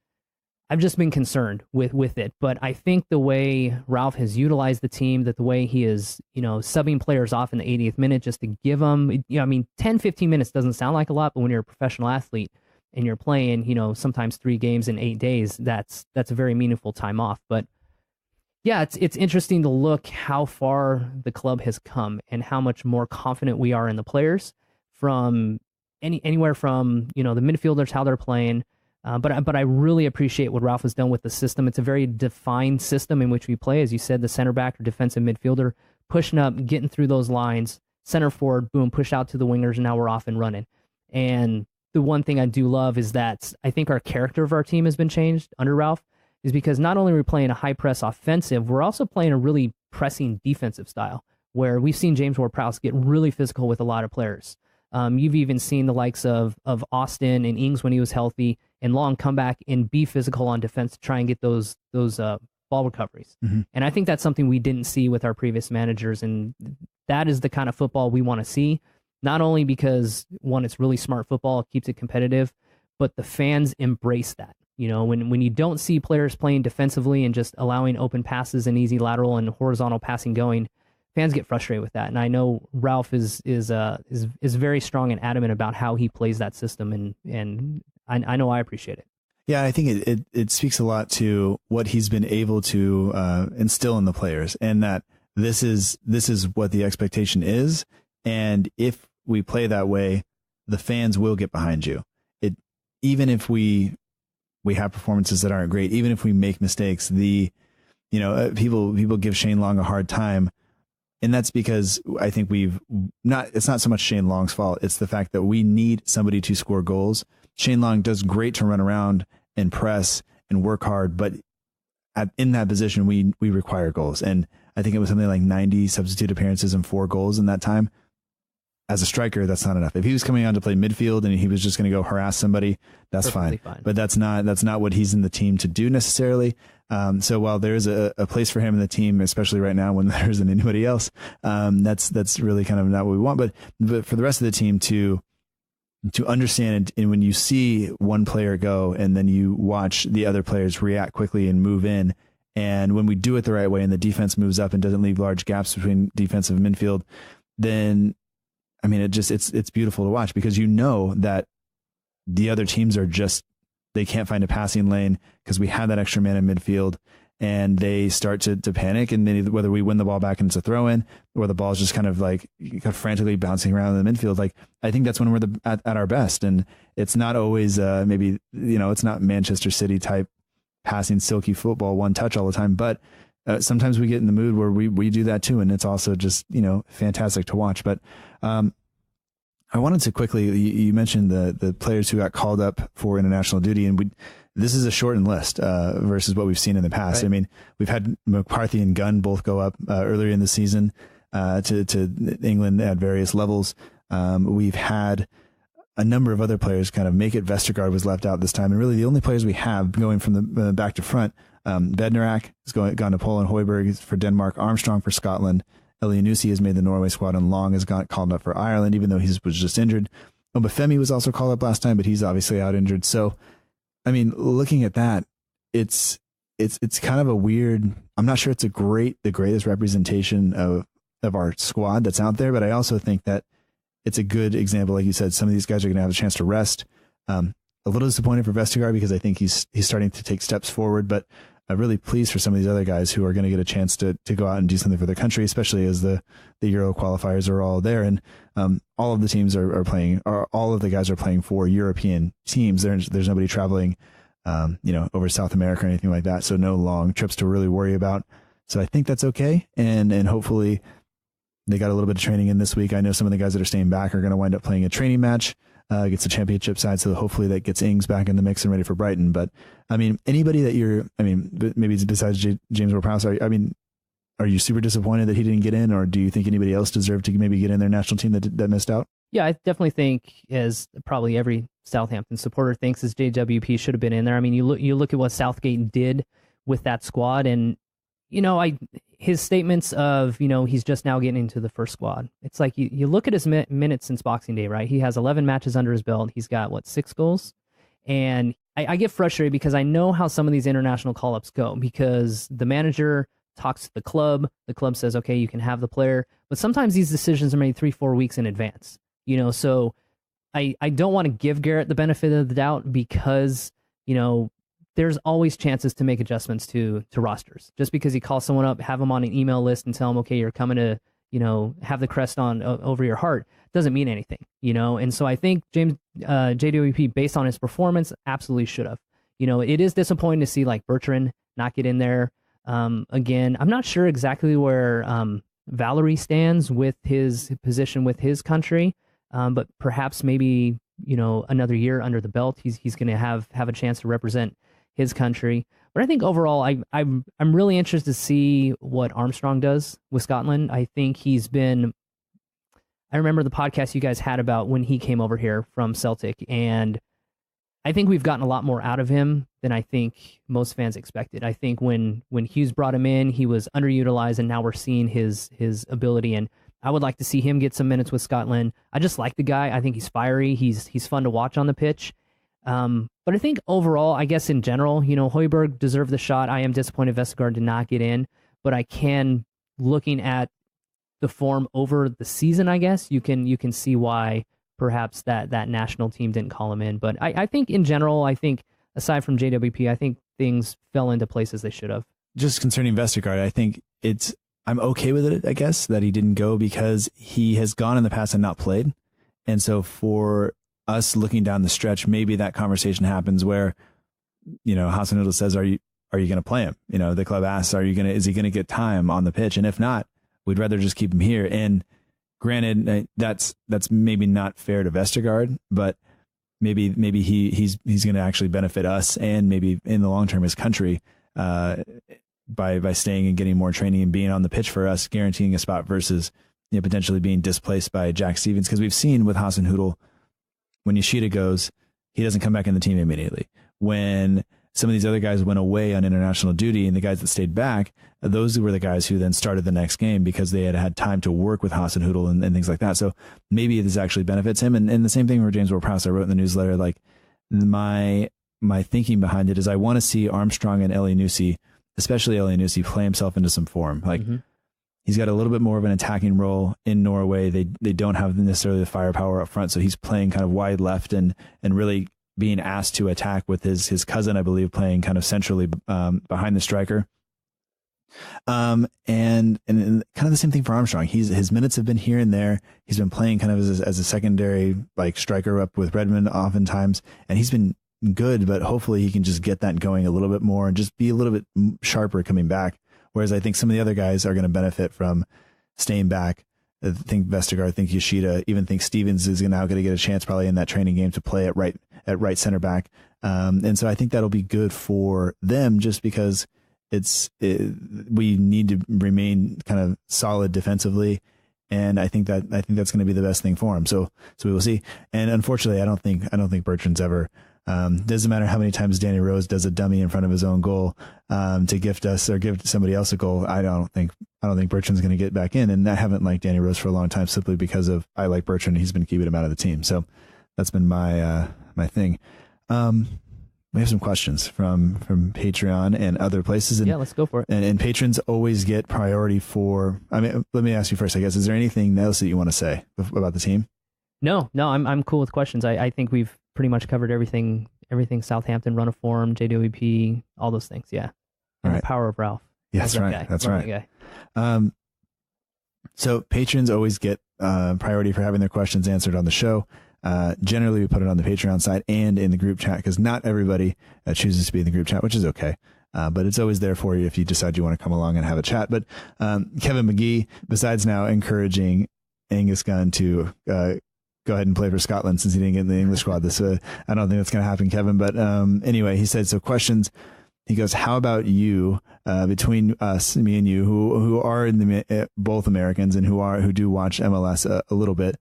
I've just been concerned with it. But I think the way Ralph has utilized the team, that the way he is, subbing players off in the 80th minute just to give them, 10, 15 minutes doesn't sound like a lot, but when you're a professional athlete and you're playing, sometimes 3 games in 8 days, that's a very meaningful time off. But yeah, it's interesting to look how far the club has come and how much more confident we are in the players from anywhere from, the midfielders, how they're playing. But I really appreciate what Ralph has done with the system. It's a very defined system in which we play. As you said, the center back or defensive midfielder pushing up, getting through those lines, center forward, boom, push out to the wingers, and now we're off and running. And the one thing I do love is that I think our character of our team has been changed under Ralph, is because not only are we playing a high press offensive, we're also playing a really pressing defensive style, where we've seen James Ward-Prowse get really physical with a lot of players. You've even seen the likes of Austin and Ings when he was healthy, and Long come back and be physical on defense to try and get those ball recoveries. Mm-hmm. And I think that's something we didn't see with our previous managers, and that is the kind of football we want to see. Not only because, one, it's really smart football, it keeps it competitive, but the fans embrace that. When you don't see players playing defensively and just allowing open passes and easy lateral and horizontal passing going, fans get frustrated with that. And I know Ralph is very strong and adamant about how he plays that system, and I know I appreciate it. Yeah, I think it speaks a lot to what he's been able to instill in the players, and that this is what the expectation is. And if we play that way, the fans will get behind you. Even if we have performances that aren't great, even if we make mistakes, people give Shane Long a hard time. And that's because I think it's not so much Shane Long's fault. It's the fact that we need somebody to score goals. Shane Long does great to run around and press and work hard, but in that position, we require goals. And I think it was something like 90 substitute appearances and 4 goals in that time. As a striker, that's not enough. If he was coming on to play midfield and he was just going to go harass somebody, that's fine. But that's not what he's in the team to do necessarily. So while there's a place for him in the team, especially right now when there isn't anybody else, that's really kind of not what we want. But for the rest of the team to understand, and when you see one player go and then you watch the other players react quickly and move in, and when we do it the right way and the defense moves up and doesn't leave large gaps between defensive and midfield, then I mean, it's beautiful to watch, because that the other teams they can't find a passing lane because we have that extra man in midfield, and they start to panic, and then whether we win the ball back and it's a throw in, or the ball's just kind of like frantically bouncing around in the midfield. Like, I think that's when we're at our best, and it's not always it's not Manchester City type passing silky football, one touch all the time, but sometimes we get in the mood where we do that too, and it's also just fantastic to watch. But I wanted to quickly, you mentioned the players who got called up for international duty, and this is a shortened list versus what we've seen in the past. Right. I mean, we've had McCarthy and Gunn both go up earlier in the season to England at various levels. We've had a number of other players kind of make it. Vestergaard was left out this time, and really the only players we have going from the back to front, Bednarak has gone to Poland, Højbjerg for Denmark, Armstrong for Scotland, Elianusi has made the Norway squad, and Long has got called up for Ireland, even though he was just injured. Obafemi was also called up last time, but he's obviously out injured. So, I mean, looking at that, it's kind of a weird. I'm not sure it's the greatest representation of our squad that's out there, but I also think that it's a good example. Like you said, some of these guys are going to have a chance to rest. A little disappointed for Vestergaard because I think he's starting to take steps forward, but I'm really pleased for some of these other guys who are going to get a chance to go out and do something for their country, especially as the Euro qualifiers are all there. And all of the teams are playing, or all of the guys are playing for European teams. There's nobody traveling, over South America or anything like that. So no long trips to really worry about. So I think that's okay. And hopefully they got a little bit of training in this week. I know some of the guys that are staying back are going to wind up playing a training match against the championship side. So hopefully that gets Ings back in the mix and ready for Brighton. But I mean, anybody that maybe besides James Ward-Prowse, are you super disappointed that he didn't get in, or do you think anybody else deserved to maybe get in their national team that missed out? Yeah, I definitely think, as probably every Southampton supporter thinks, as JWP should have been in there. I mean, you look at what Southgate did with that squad, and his statements of, he's just now getting into the first squad. It's like you look at his minutes since Boxing Day, right? He has 11 matches under his belt. He's got 6 goals, and I get frustrated because I know how some of these international call-ups go, because the manager talks to the club says, okay, you can have the player, but sometimes these decisions are made 3-4 weeks in advance, so I don't want to give Garrett the benefit of the doubt, because there's always chances to make adjustments to rosters. Just because he calls someone up, have them on an email list and tell them, okay, you're coming to have the crest on over your heart doesn't mean anything, And so I think JWP, based on his performance, absolutely should have. It is disappointing to see like Bertrand not get in there. Again, I'm not sure exactly where Valerie stands with his position with his country, but perhaps maybe another year under the belt, he's going to have a chance to represent his country. But I think overall, I'm really interested to see what Armstrong does with Scotland. I think I remember the podcast you guys had about when he came over here from Celtic, and I think we've gotten a lot more out of him than I think most fans expected. I think when Hughes brought him in, he was underutilized, and now we're seeing his ability. And I would like to see him get some minutes with Scotland. I just like the guy. I think he's fiery. He's fun to watch on the pitch. But I think overall, I guess in general, Højbjerg deserved the shot. I am disappointed Vestergaard did not get in, but I can, looking at the form over the season, I guess you can see why perhaps that national team didn't call him in. But I think in general, aside from JWP, I think things fell into places they should have. Just concerning Vestergaard, I think I'm okay with it, I guess, that he didn't go because he has gone in the past and not played. And so for us looking down the stretch, maybe that conversation happens where, Hasenhuttl says, are you going to play him? The club asks, is he going to get time on the pitch? And if not, we'd rather just keep him here. And granted, that's maybe not fair to Vestergaard, but maybe he's going to actually benefit us and maybe in the long term his country by staying and getting more training and being on the pitch for us, guaranteeing a spot versus potentially being displaced by Jack Stevens. Because we've seen with Hasenhuttl, when Yoshida goes, he doesn't come back in the team immediately. When some of these other guys went away on international duty and the guys that stayed back, those were the guys who then started the next game because they had time to work with Hasenhuttl and things like that. So maybe this actually benefits him. And the same thing for James Ward-Prowse. I wrote in the newsletter, like my thinking behind it is I want to see Armstrong and Elyounoussi, especially Elyounoussi, play himself into some form. Like he's got a little bit more of an attacking role in Norway. They don't have necessarily the firepower up front, so he's playing kind of wide left and really being asked to attack with his cousin, I believe, playing kind of centrally behind the striker. And kind of the same thing for Armstrong. His minutes have been here and there. He's been playing kind of as a secondary like striker up with Redmond oftentimes, and he's been good. But hopefully he can just get that going a little bit more and just be a little bit sharper coming back. Whereas I think some of the other guys are going to benefit from staying back. I think Vestergaard, I think Yoshida, even think Stevens is now going to get a chance probably in that training game to play at right center back. And so I think that'll be good for them just because we need to remain kind of solid defensively. And I think that's going to be the best thing for him. So we will see. And unfortunately, I don't think Bertrand's ever, doesn't matter how many times Danny Rose does a dummy in front of his own goal to gift us or give somebody else a goal. I don't think Bertrand's going to get back in. And I haven't liked Danny Rose for a long time simply because I like Bertrand. He's been keeping him out of the team. So that's been my thing. We have some questions from Patreon and other places. And, yeah, let's go for it. And patrons always get priority for. I mean, let me ask you first. I guess, is there anything else that you want to say about the team? No, I'm cool with questions. I think we've pretty much covered everything. Southampton, run of form, JWP, all those things. Yeah. All right. The power of Ralph. Yeah, that's right. That's right. So patrons always get priority for having their questions answered on the show. Generally, we put it on the Patreon side and in the group chat because not everybody chooses to be in the group chat, which is okay. But it's always there for you if you decide you want to come along and have a chat. But Kevin McGee, besides now encouraging Angus Gunn to go ahead and play for Scotland since he didn't get in the English squad, I don't think that's going to happen, Kevin. But anyway, he said, so questions. He goes, how about you, between us, me and you, who are both Americans and who do watch MLS a little bit,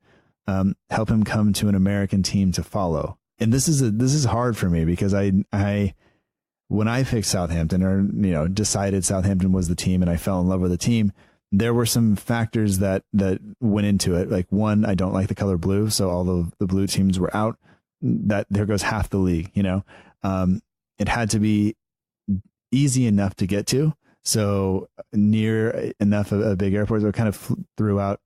help him come to an American team to follow. And this is hard for me because I when I picked Southampton or decided Southampton was the team and I fell in love with the team, there were some factors that went into it. Like one, I don't like the color blue, so all the blue teams were out. That there goes half the league. It had to be easy enough to get to, so near enough of big airports. I kind of threw out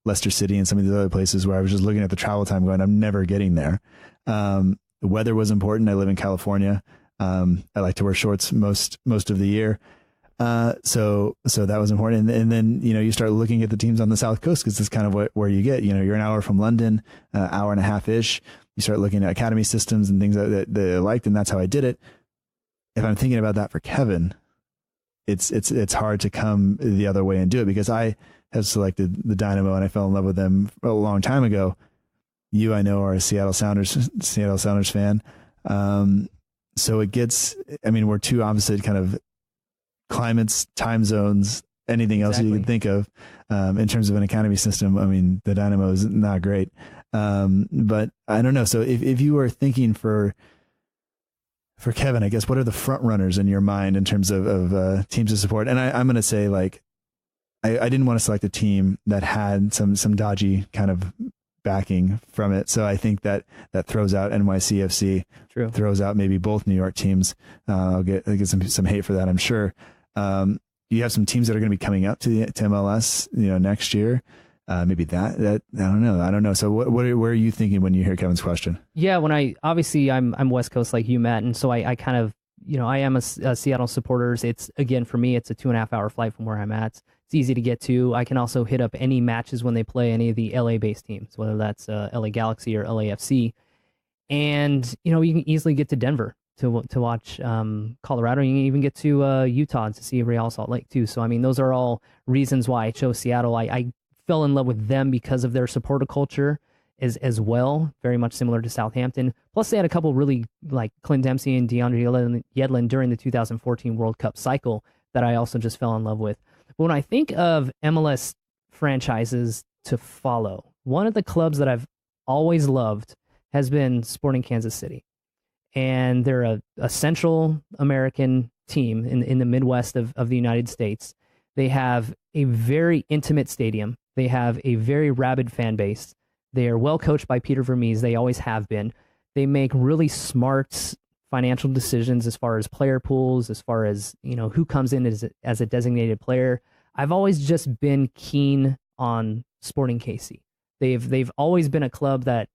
Leicester City and some of these other places where I was just looking at the travel time going, I'm never getting there. The weather was important. I live in California. I like to wear shorts most of the year. So that was important. And then, you start looking at the teams on the South Coast, because it's kind of where you get, you're an hour from London, hour and a half ish. You start looking at academy systems and things that I liked, and that's how I did it. If I'm thinking about that for Kevin, it's hard to come the other way and do it, because I have selected the Dynamo and I fell in love with them a long time ago. You, I know, are a Seattle Sounders fan. So it gets, we're two opposite kind of climates, time zones, anything else you can think of, in terms of an academy system. The Dynamo is not great. But I don't know. So if you were thinking for Kevin, I guess, what are the front runners in your mind in terms of teams to support? And I'm going to say, like, I didn't want to select a team that had some dodgy kind of backing from it. So I think that throws out NYCFC, True. Throws out maybe both New York teams. I'll get some hate for that, I'm sure. You have some teams that are going to be coming up to MLS, next year. Maybe that I don't know. So where are you thinking when you hear Kevin's question? Yeah, I'm West Coast like you, Matt, and so I kind of, I am a Seattle supporters. It's, again, for me, it's a 2.5 hour flight from where I'm at. It's easy to get to. I can also hit up any matches when they play any of the LA-based teams, whether that's LA Galaxy or LAFC. And, you can easily get to Denver to watch Colorado. You can even get to Utah to see Real Salt Lake too. So, those are all reasons why I chose Seattle. I fell in love with them because of their supporter culture as well, very much similar to Southampton. Plus, they had a couple really, like Clint Dempsey and DeAndre Yedlin during the 2014 World Cup cycle that I also just fell in love with. But when I think of MLS franchises to follow, one of the clubs that I've always loved has been Sporting Kansas City. And they're a Central American team in the Midwest of the United States. They have a very intimate stadium. They have a very rabid fan base. They are well coached by Peter Vermees. They always have been. They make really smart financial decisions as far as player pools, as far as, who comes in as a designated player. I've always just been keen on Sporting KC. They've always been a club that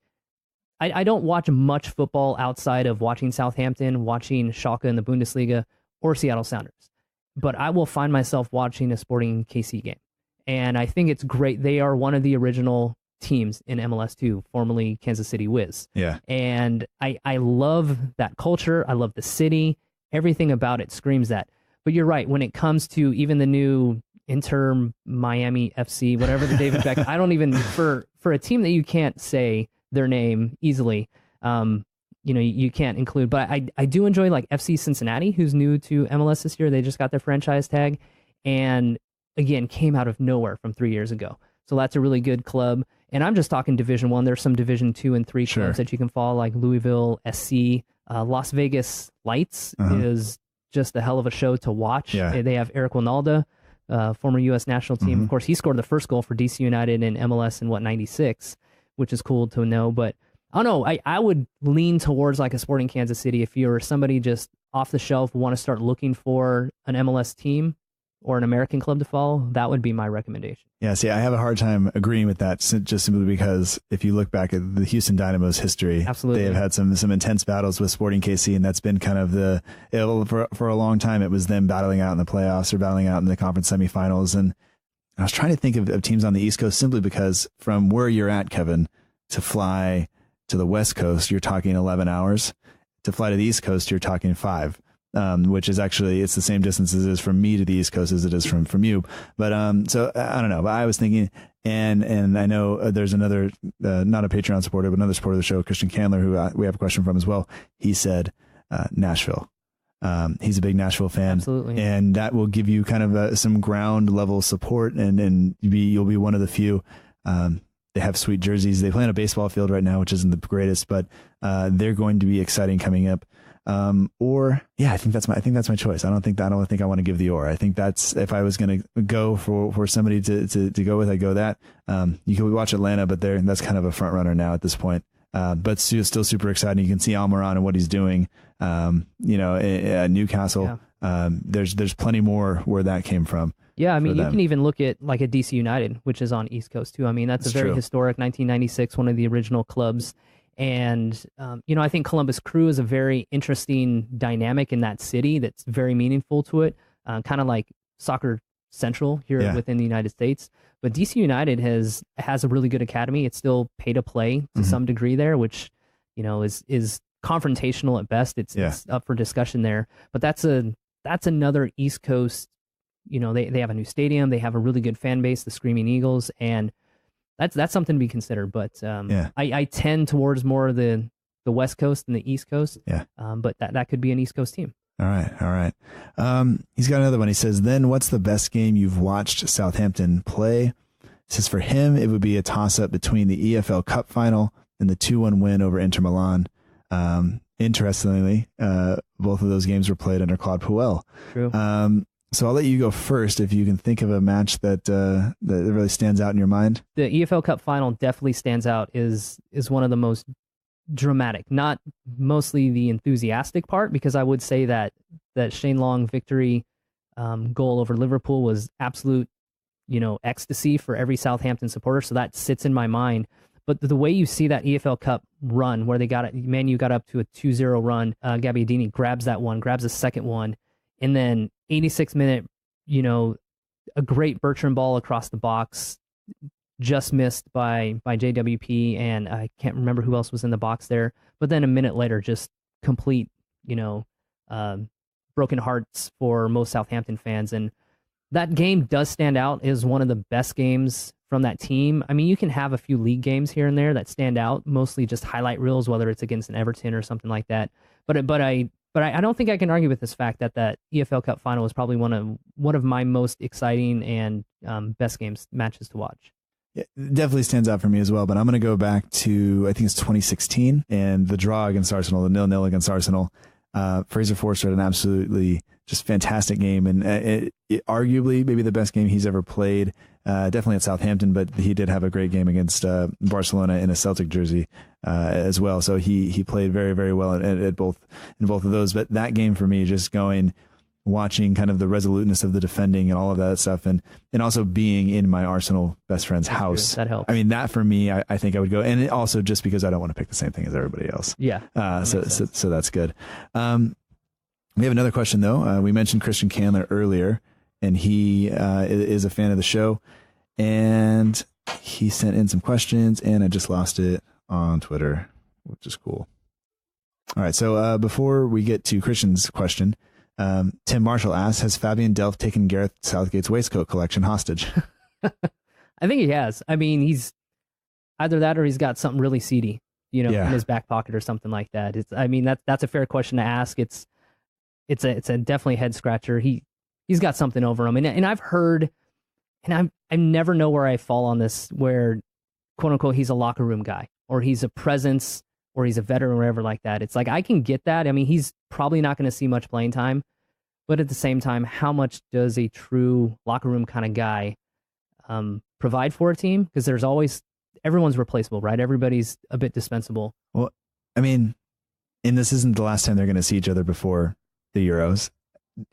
I don't watch much football outside of watching Southampton, watching Schalke in the Bundesliga, or Seattle Sounders. But I will find myself watching a Sporting KC game. And I think it's great. They are one of the original teams in MLS2, formerly Kansas City Wiz. Yeah. And I love that culture. I love the city. Everything about it screams that. But you're right. When it comes to even the new Inter Miami FC, whatever the David Beckham, I don't even, for a team that you can't say their name easily, you can't include. But I do enjoy like FC Cincinnati, who's new to MLS this year. They just got their franchise tag, and again came out of nowhere from 3 years ago. So that's a really good club. And I'm just talking Division One. There's some Division 2 and 3 clubs that you can follow, like Louisville SC. Las Vegas Lights is just a hell of a show to watch. Yeah. They have Eric Winalda, former U.S. national team. Of course, he scored the first goal for DC United in MLS in 96, which is cool to know. But I don't know. I would lean towards like a Sporting Kansas City. If you're somebody just off the shelf who want to start looking for an MLS team or an American club to follow, that would be my recommendation. Yeah, see, I have a hard time agreeing with that, just simply because if you look back at the Houston Dynamo's history, Absolutely. They have had some intense battles with Sporting KC, and that's been kind of for a long time, it was them battling out in the playoffs or battling out in the conference semifinals. And I was trying to think of teams on the East Coast simply because from where you're at, Kevin, to fly to the West Coast, you're talking 11 hours. To fly to the East Coast, you're talking 5. Which is actually, it's the same distance as it is from me to the East Coast as it is from you. But so I don't know. But I was thinking, and I know there's another, not a Patreon supporter, but another supporter of the show, Christian Candler, who we have a question from as well. He said Nashville. He's a big Nashville fan. Absolutely. And that will give you kind of some ground level support, and you'll be one of the few. They have sweet jerseys. They play on a baseball field right now, which isn't the greatest, but they're going to be exciting coming up. I think that's my choice. I don't think I want to give the or. I think that's, if I was going to go for somebody to go with, I go that. You can watch Atlanta, but that's kind of a front runner now at this point. But still super exciting. You can see Almiron and what he's doing. At Newcastle. Yeah. There's plenty more where that came from. Yeah, I mean, you can even look at like a DC United, which is on East Coast too. I mean, that's a very historic 1996, one of the original clubs. And, I think Columbus Crew is a very interesting dynamic in that city that's very meaningful to it. kind of like Soccer Central here within the United States. But DC United has a really good academy. It's still pay to play to some degree there, which is confrontational at best. It's up for discussion there. But that's another East Coast. They have a new stadium. They have a really good fan base, the Screaming Eagles, and that's something to be considered. But I tend towards more of the West Coast than the East Coast. But that could be an East Coast team. All right. He's got another one. He says, then what's the best game you've watched Southampton play? He says for him, it would be a toss-up between the EFL Cup final and the 2-1 win over Inter Milan. Interestingly, both of those games were played under Claude Puel. True. So I'll let you go first if you can think of a match that really stands out in your mind. The EFL Cup final definitely stands out, is one of the most dramatic, not mostly the enthusiastic part, because I would say that Shane Long victory goal over Liverpool was absolute, ecstasy for every Southampton supporter. So that sits in my mind. But the way you see that EFL Cup run, where Man U got up to a 2-0 run, Gabbiadini grabs that one, grabs a second one, and then 86 minute, a great Bertrand ball across the box, just missed by JWP, and I can't remember who else was in the box there. But then a minute later, just complete, broken hearts for most Southampton fans. And that game does stand out as one of the best games from that team. I mean, you can have a few league games here and there that stand out, mostly just highlight reels, whether it's against an Everton or something like that. But I don't think I can argue with this fact that EFL Cup final was probably one of my most exciting and best matches to watch. It definitely stands out for me as well, but I'm going to go back to, I think it's 2016, and the draw against Arsenal, the 0-0 against Arsenal. Fraser Forster had an absolutely just fantastic game, and it arguably maybe the best game he's ever played, definitely at Southampton, but he did have a great game against Barcelona in a Celtic jersey as well. So he played very, very well in both of those. But that game for me, just watching kind of the resoluteness of the defending and all of that stuff, and also being in my Arsenal best friend's house. That helps. I mean, that for me, I think I would go, and it also just because I don't want to pick the same thing as everybody else. Yeah. So that's good. We have another question though. We mentioned Christian Candler earlier, and he is a fan of the show, and he sent in some questions, and I just lost it on Twitter, which is cool. All right. So before we get to Christian's question, Tim Marshall asks, has Fabian Delph taken Gareth Southgate's waistcoat collection hostage? I think he has. I mean, he's either that or he's got something really seedy, in his back pocket or something like that. That's a fair question to ask. It's a definitely head scratcher. He's got something over him. And I've heard, and I never know where I fall on this, where quote unquote, he's a locker room guy, or he's a presence, or he's a veteran or whatever like that. It's like, I can get that. I mean, he's probably not going to see much playing time, but at the same time, how much does a true locker room kind of guy provide for a team? Because everyone's replaceable, right? Everybody's a bit dispensable. Well, I mean, and this isn't the last time they're going to see each other before the Euros.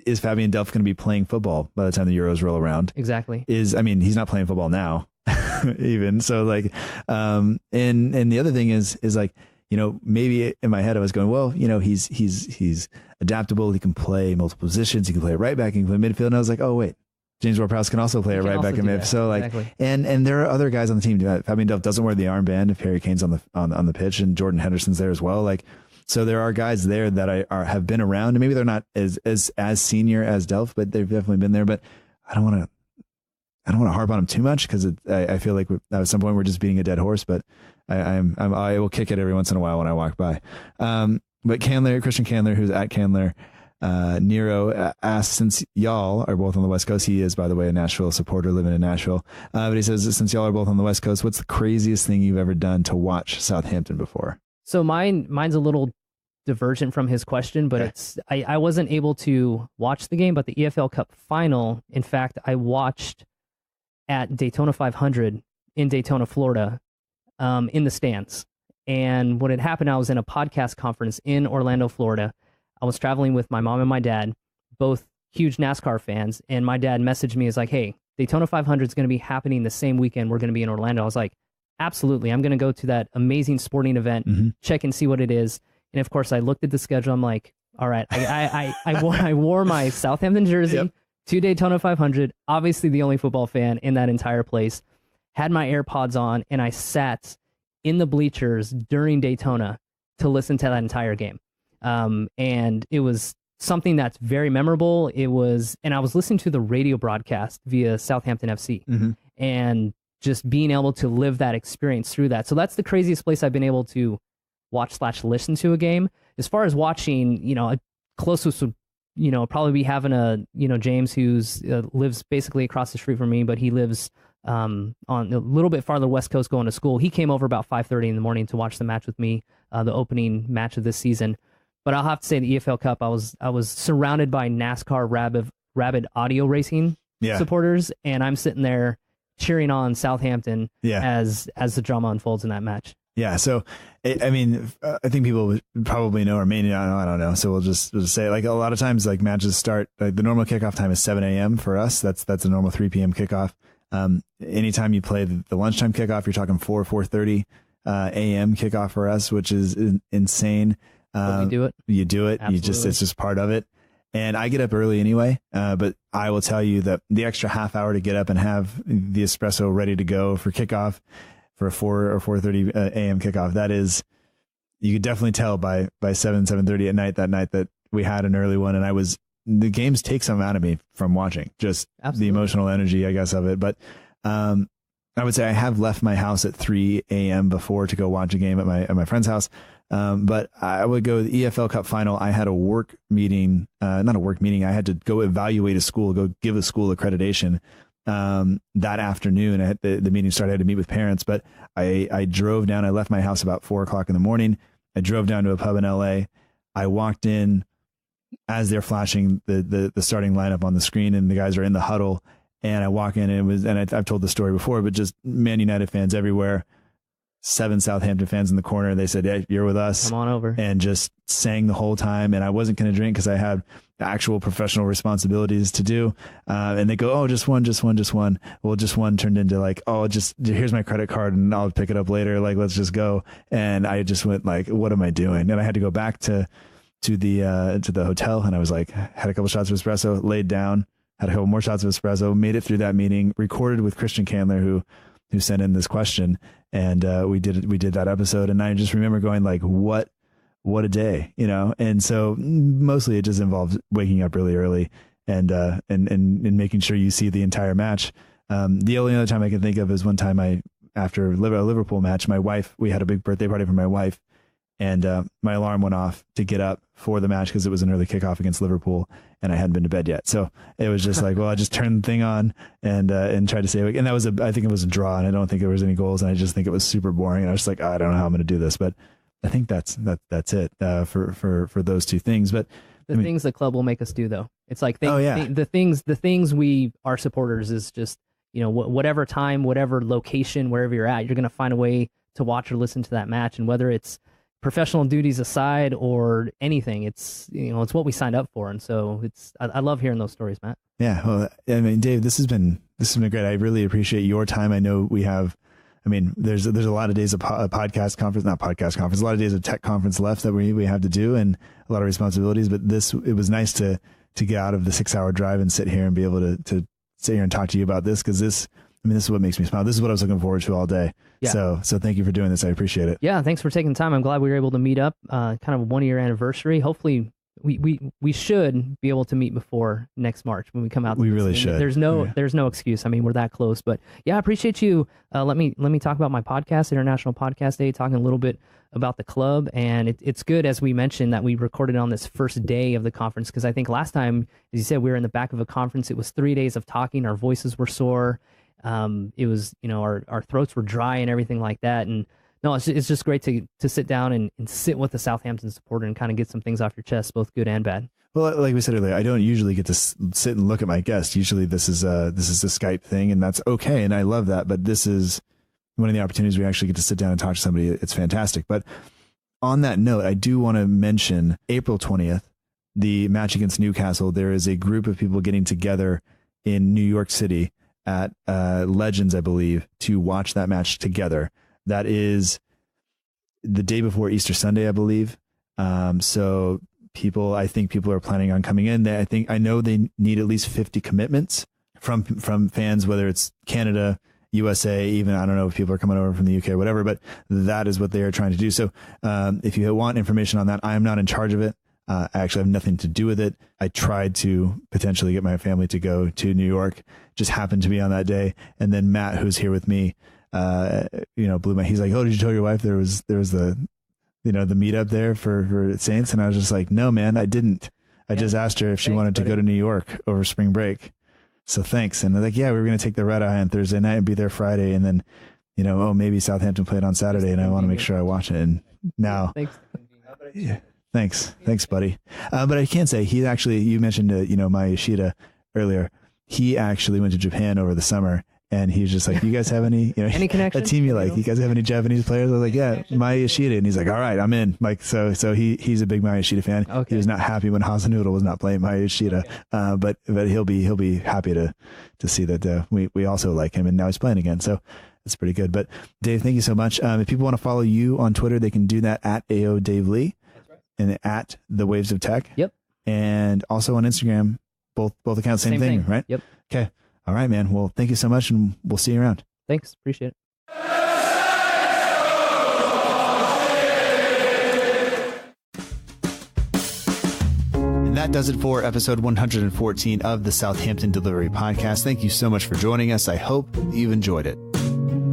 Is Fabian Delph going to be playing football by the time the Euros roll around? Exactly. He's not playing football now, even. So and the other thing is like, maybe in my head I was going, well, he's adaptable. He can play multiple positions. He can play right back. He can play midfield. And I was like, oh wait, James Ward-Prowse can also play a right back and midfield. So exactly. And there are other guys on the team. Fabian Delph doesn't wear the armband if Harry Kane's on the pitch, and Jordan Henderson's there as well. So there are guys there that have been around, and maybe they're not as senior as Delph, but they've definitely been there. But I don't want to harp on him too much, because I feel like at some point we're just beating a dead horse. But I will kick it every once in a while when I walk by. But Christian Candler, who's at Candler, Nero asks, since y'all are both on the West Coast, he is, by the way, a Nashville supporter living in Nashville. But he says, since y'all are both on the West Coast, what's the craziest thing you've ever done to watch Southampton before? So mine's a little divergent from his question, but okay. I wasn't able to watch the game, but the EFL Cup final, in fact, I watched at Daytona 500 in Daytona, Florida, in the stands. And what had happened, I was in a podcast conference in Orlando, Florida. I was traveling with my mom and my dad, both huge NASCAR fans, and my dad messaged me as like, hey, Daytona 500 is going to be happening the same weekend we're going to be in Orlando. I was like, absolutely, I'm going to go to that amazing sporting event, check and see what it is. And of course, I looked at the schedule. I'm like, all right, I wore my Southampton jersey, to Daytona 500, obviously the only football fan in that entire place, had my AirPods on, and I sat in the bleachers during Daytona to listen to that entire game. And it was something that's very memorable. And I was listening to the radio broadcast via Southampton FC, and just being able to live that experience through that. So that's the craziest place I've been able to watch/listen to a game. As far as watching, closest would, probably be having James, who's lives basically across the street from me, but he lives on a little bit farther west coast going to school. He came over about 5:30 in the morning to watch the match with me, the opening match of this season. But I'll have to say the EFL Cup, I was surrounded by NASCAR rabid audio racing supporters, and I'm sitting there cheering on Southampton as the drama unfolds in that match. Yeah, so I think people would probably know, or maybe not know, I don't know. So we'll just say, like, a lot of times, like, matches start, like, the normal kickoff time is 7 a.m. for us. That's a normal 3 p.m. kickoff. Anytime you play the lunchtime kickoff, you're talking 4:30 a.m. kickoff for us, which is insane. But we do it. You do it. Absolutely. It's just part of it. And I get up early anyway, but I will tell you that the extra half hour to get up and have the espresso ready to go for kickoff, for a 4 or 4:30 a.m. kickoff, that is, you could definitely tell by 7:30 at night that we had an early one, and the games take some out of me from watching, just the emotional energy, I guess, of it. But I would say I have left my house at 3 a.m. before to go watch a game at my friend's house. But I would go to the EFL Cup final. I had a work meeting, not a work meeting. I had to go evaluate a school, go give a school accreditation that afternoon. The meeting started. I had to meet with parents, but I drove down. I left my house about 4:00 in the morning. I drove down to a pub in LA. I walked in as they're flashing the starting lineup on the screen, and the guys are in the huddle. And I walk in, and I've told the story before, but just Man United fans everywhere. 7 Southampton fans in the corner. They said, "Hey, you're with us. Come on over." And just sang the whole time. And I wasn't going to drink because I had actual professional responsibilities to do. And they go, "Oh, just one. Well, just one turned into like, "Oh, just here's my credit card and I'll pick it up later. Like, let's just go." And I just went like, "What am I doing?" And I had to go back to the hotel. And I was like, had a couple shots of espresso, laid down, had a couple more shots of espresso, made it through that meeting, recorded with Christian Candler, who sent in this question. And we did that episode, and I just remember going like, what a day, And so mostly it just involves waking up really early and making sure you see the entire match. The only other time I can think of is one time after a Liverpool match, we had a big birthday party for my wife, and my alarm went off to get up for the match because it was an early kickoff against Liverpool, and I hadn't been to bed yet. So it was just like, well, I just turned the thing on and tried to stay awake. And that was I think it was a draw, and I don't think there was any goals, and I just think it was super boring. And I was just like, I don't know how I'm going to do this, but I think that's it for those two things. But things the club will make us do, though, it's like the things our supporters is just, whatever time, whatever location, wherever you're at, you're going to find a way to watch or listen to that match. And whether it's professional duties aside or anything, it's what we signed up for. And so I love hearing those stories, Matt. Yeah. Well, I mean, Dave, this has been great. I really appreciate your time. I know there's a lot of days of a lot of days of tech conference left that we have to do, and a lot of responsibilities, but it was nice to get out of the 6-hour drive and sit here and be able to sit here and talk to you about this. 'Cause this is what makes me smile. This is what I was looking forward to all day. Yeah. So thank you for doing this. I appreciate it. Yeah. Thanks for taking the time. I'm glad we were able to meet up, kind of a 1-year anniversary. Hopefully we should be able to meet before next March when we come out. We really should. There's no excuse. I mean, we're that close, but yeah, I appreciate you. Let me talk about my podcast, International Podcast Day, talking a little bit about the club. And it's good, as we mentioned, that we recorded on this first day of the conference. 'Cause I think last time, as you said, we were in the back of a conference. It was 3 days of talking. Our voices were sore. It was, our throats were dry and everything like that. And no, it's just great to sit down and sit with a Southampton supporter and kind of get some things off your chest, both good and bad. Well, like we said earlier, I don't usually get to sit and look at my guests. Usually this is a Skype thing, and that's okay. And I love that. But this is one of the opportunities we actually get to sit down and talk to somebody. It's fantastic. But on that note, I do want to mention April 20th, the match against Newcastle. There is a group of people getting together in New York City at Legends, I believe, to watch that match together. That is the day before Easter Sunday, I believe. So I think people are planning on coming in. I know they need at least 50 commitments from fans, whether it's Canada, USA, even, I don't know if people are coming over from the UK or whatever, but that is what they are trying to do. So if you want information on that, I am not in charge of it. I actually have nothing to do with it. I tried to potentially get my family to go to New York, just happened to be on that day. And then Matt, who's here with me, he's like, oh, did you tell your wife there was the meetup there for Saints? And I was just like, no, man, I didn't. I just asked her if she wanted to go to New York over spring break. So thanks. And they're like, yeah, we were going to take the red eye on Thursday night and be there Friday. And then, maybe Southampton played on Saturday and I want to make sure I watch it. And now, thanks, buddy. But I can say he actually, you mentioned, my Yoshida earlier. He actually went to Japan over the summer. And he was just like, you guys have any, any connection? A team you like? You guys have any Japanese players? I was like, yeah, Maya Yoshida. And he's like, all right, I'm in. Like, so he's a big Maya Yoshida fan. Okay. He was not happy when Hasenhuttl was not playing Maya Yoshida. Okay. But he'll be happy to see that we also like him, and now he's playing again. So that's pretty good. But Dave, thank you so much. If people want to follow you on Twitter, they can do that at AO Dave Lee. That's right. And at the Waves of Tech. Yep. And also on Instagram, both accounts, same thing, right? Yep. Okay. All right, man. Well, thank you so much, and we'll see you around. Thanks. Appreciate it. And that does it for episode 114 of the Southampton Delivery Podcast. Thank you so much for joining us. I hope you've enjoyed it.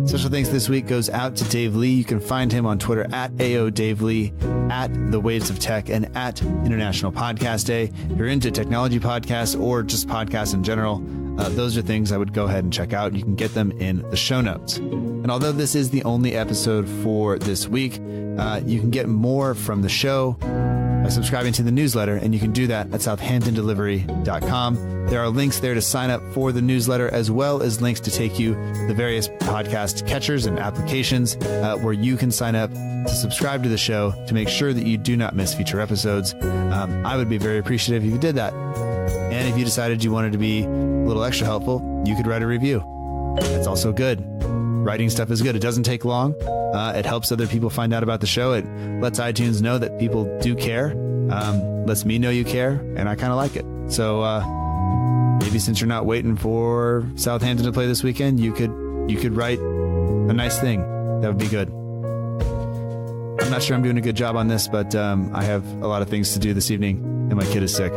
Special thanks this week goes out to Dave Lee. You can find him on Twitter at AO Dave Lee, at The Waves of Tech, and at International Podcast Day. If you're into technology podcasts or just podcasts in general, those are things I would go ahead and check out. You can get them in the show notes. And although this is the only episode for this week, you can get more from the show by subscribing to the newsletter, and you can do that at southamptondelivery.com. There are links there to sign up for the newsletter, as well as links to take you to the various podcast catchers and applications where you can sign up to subscribe to the show to make sure that you do not miss future episodes. I would be very appreciative if you did that. And if you decided you wanted to be a little extra helpful, you could write a review. That's also good. Writing stuff is good. It doesn't take long. It helps other people find out about the show. It lets iTunes know that people do care. Lets me know you care, and I kind of like it. So maybe since you're not waiting for Southampton to play this weekend, you could write a nice thing. That would be good. I'm not sure I'm doing a good job on this, but I have a lot of things to do this evening, and my kid is sick.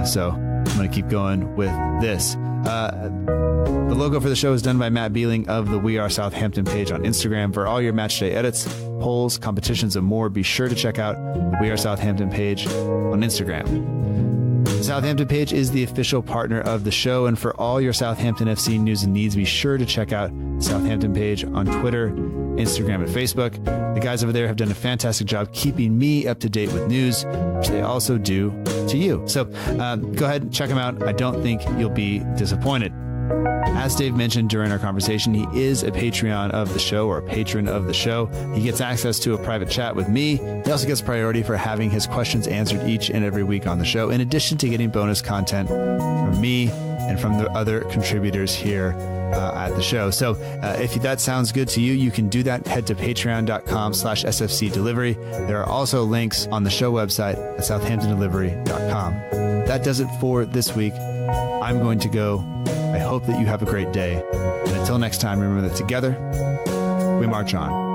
So I'm going to keep going with this. The logo for the show is done by Matt Beeling of the We Are Southampton page on Instagram. For all your matchday edits, polls, competitions, and more, be sure to check out the We Are Southampton page on Instagram. The Southampton page is the official partner of the show, and for all your Southampton FC news and needs, be sure to check out the Southampton page on Twitter, Instagram, and Facebook. The guys over there have done a fantastic job keeping me up to date with news, which they also do to you. So go ahead and check them out. I don't think you'll be disappointed. As Dave mentioned during our conversation, he is a Patreon of the show, or a patron of the show. He gets access to a private chat with me. He also gets priority for having his questions answered each and every week on the show, in addition to getting bonus content from me and from the other contributors here at the show. So if that sounds good to you, you can do that. Head to patreon.com/SFC delivery. There are also links on the show website at southamptondelivery.com. That does it for this week. I'm going to go. I hope that you have a great day. And until next time, remember that together, we march on.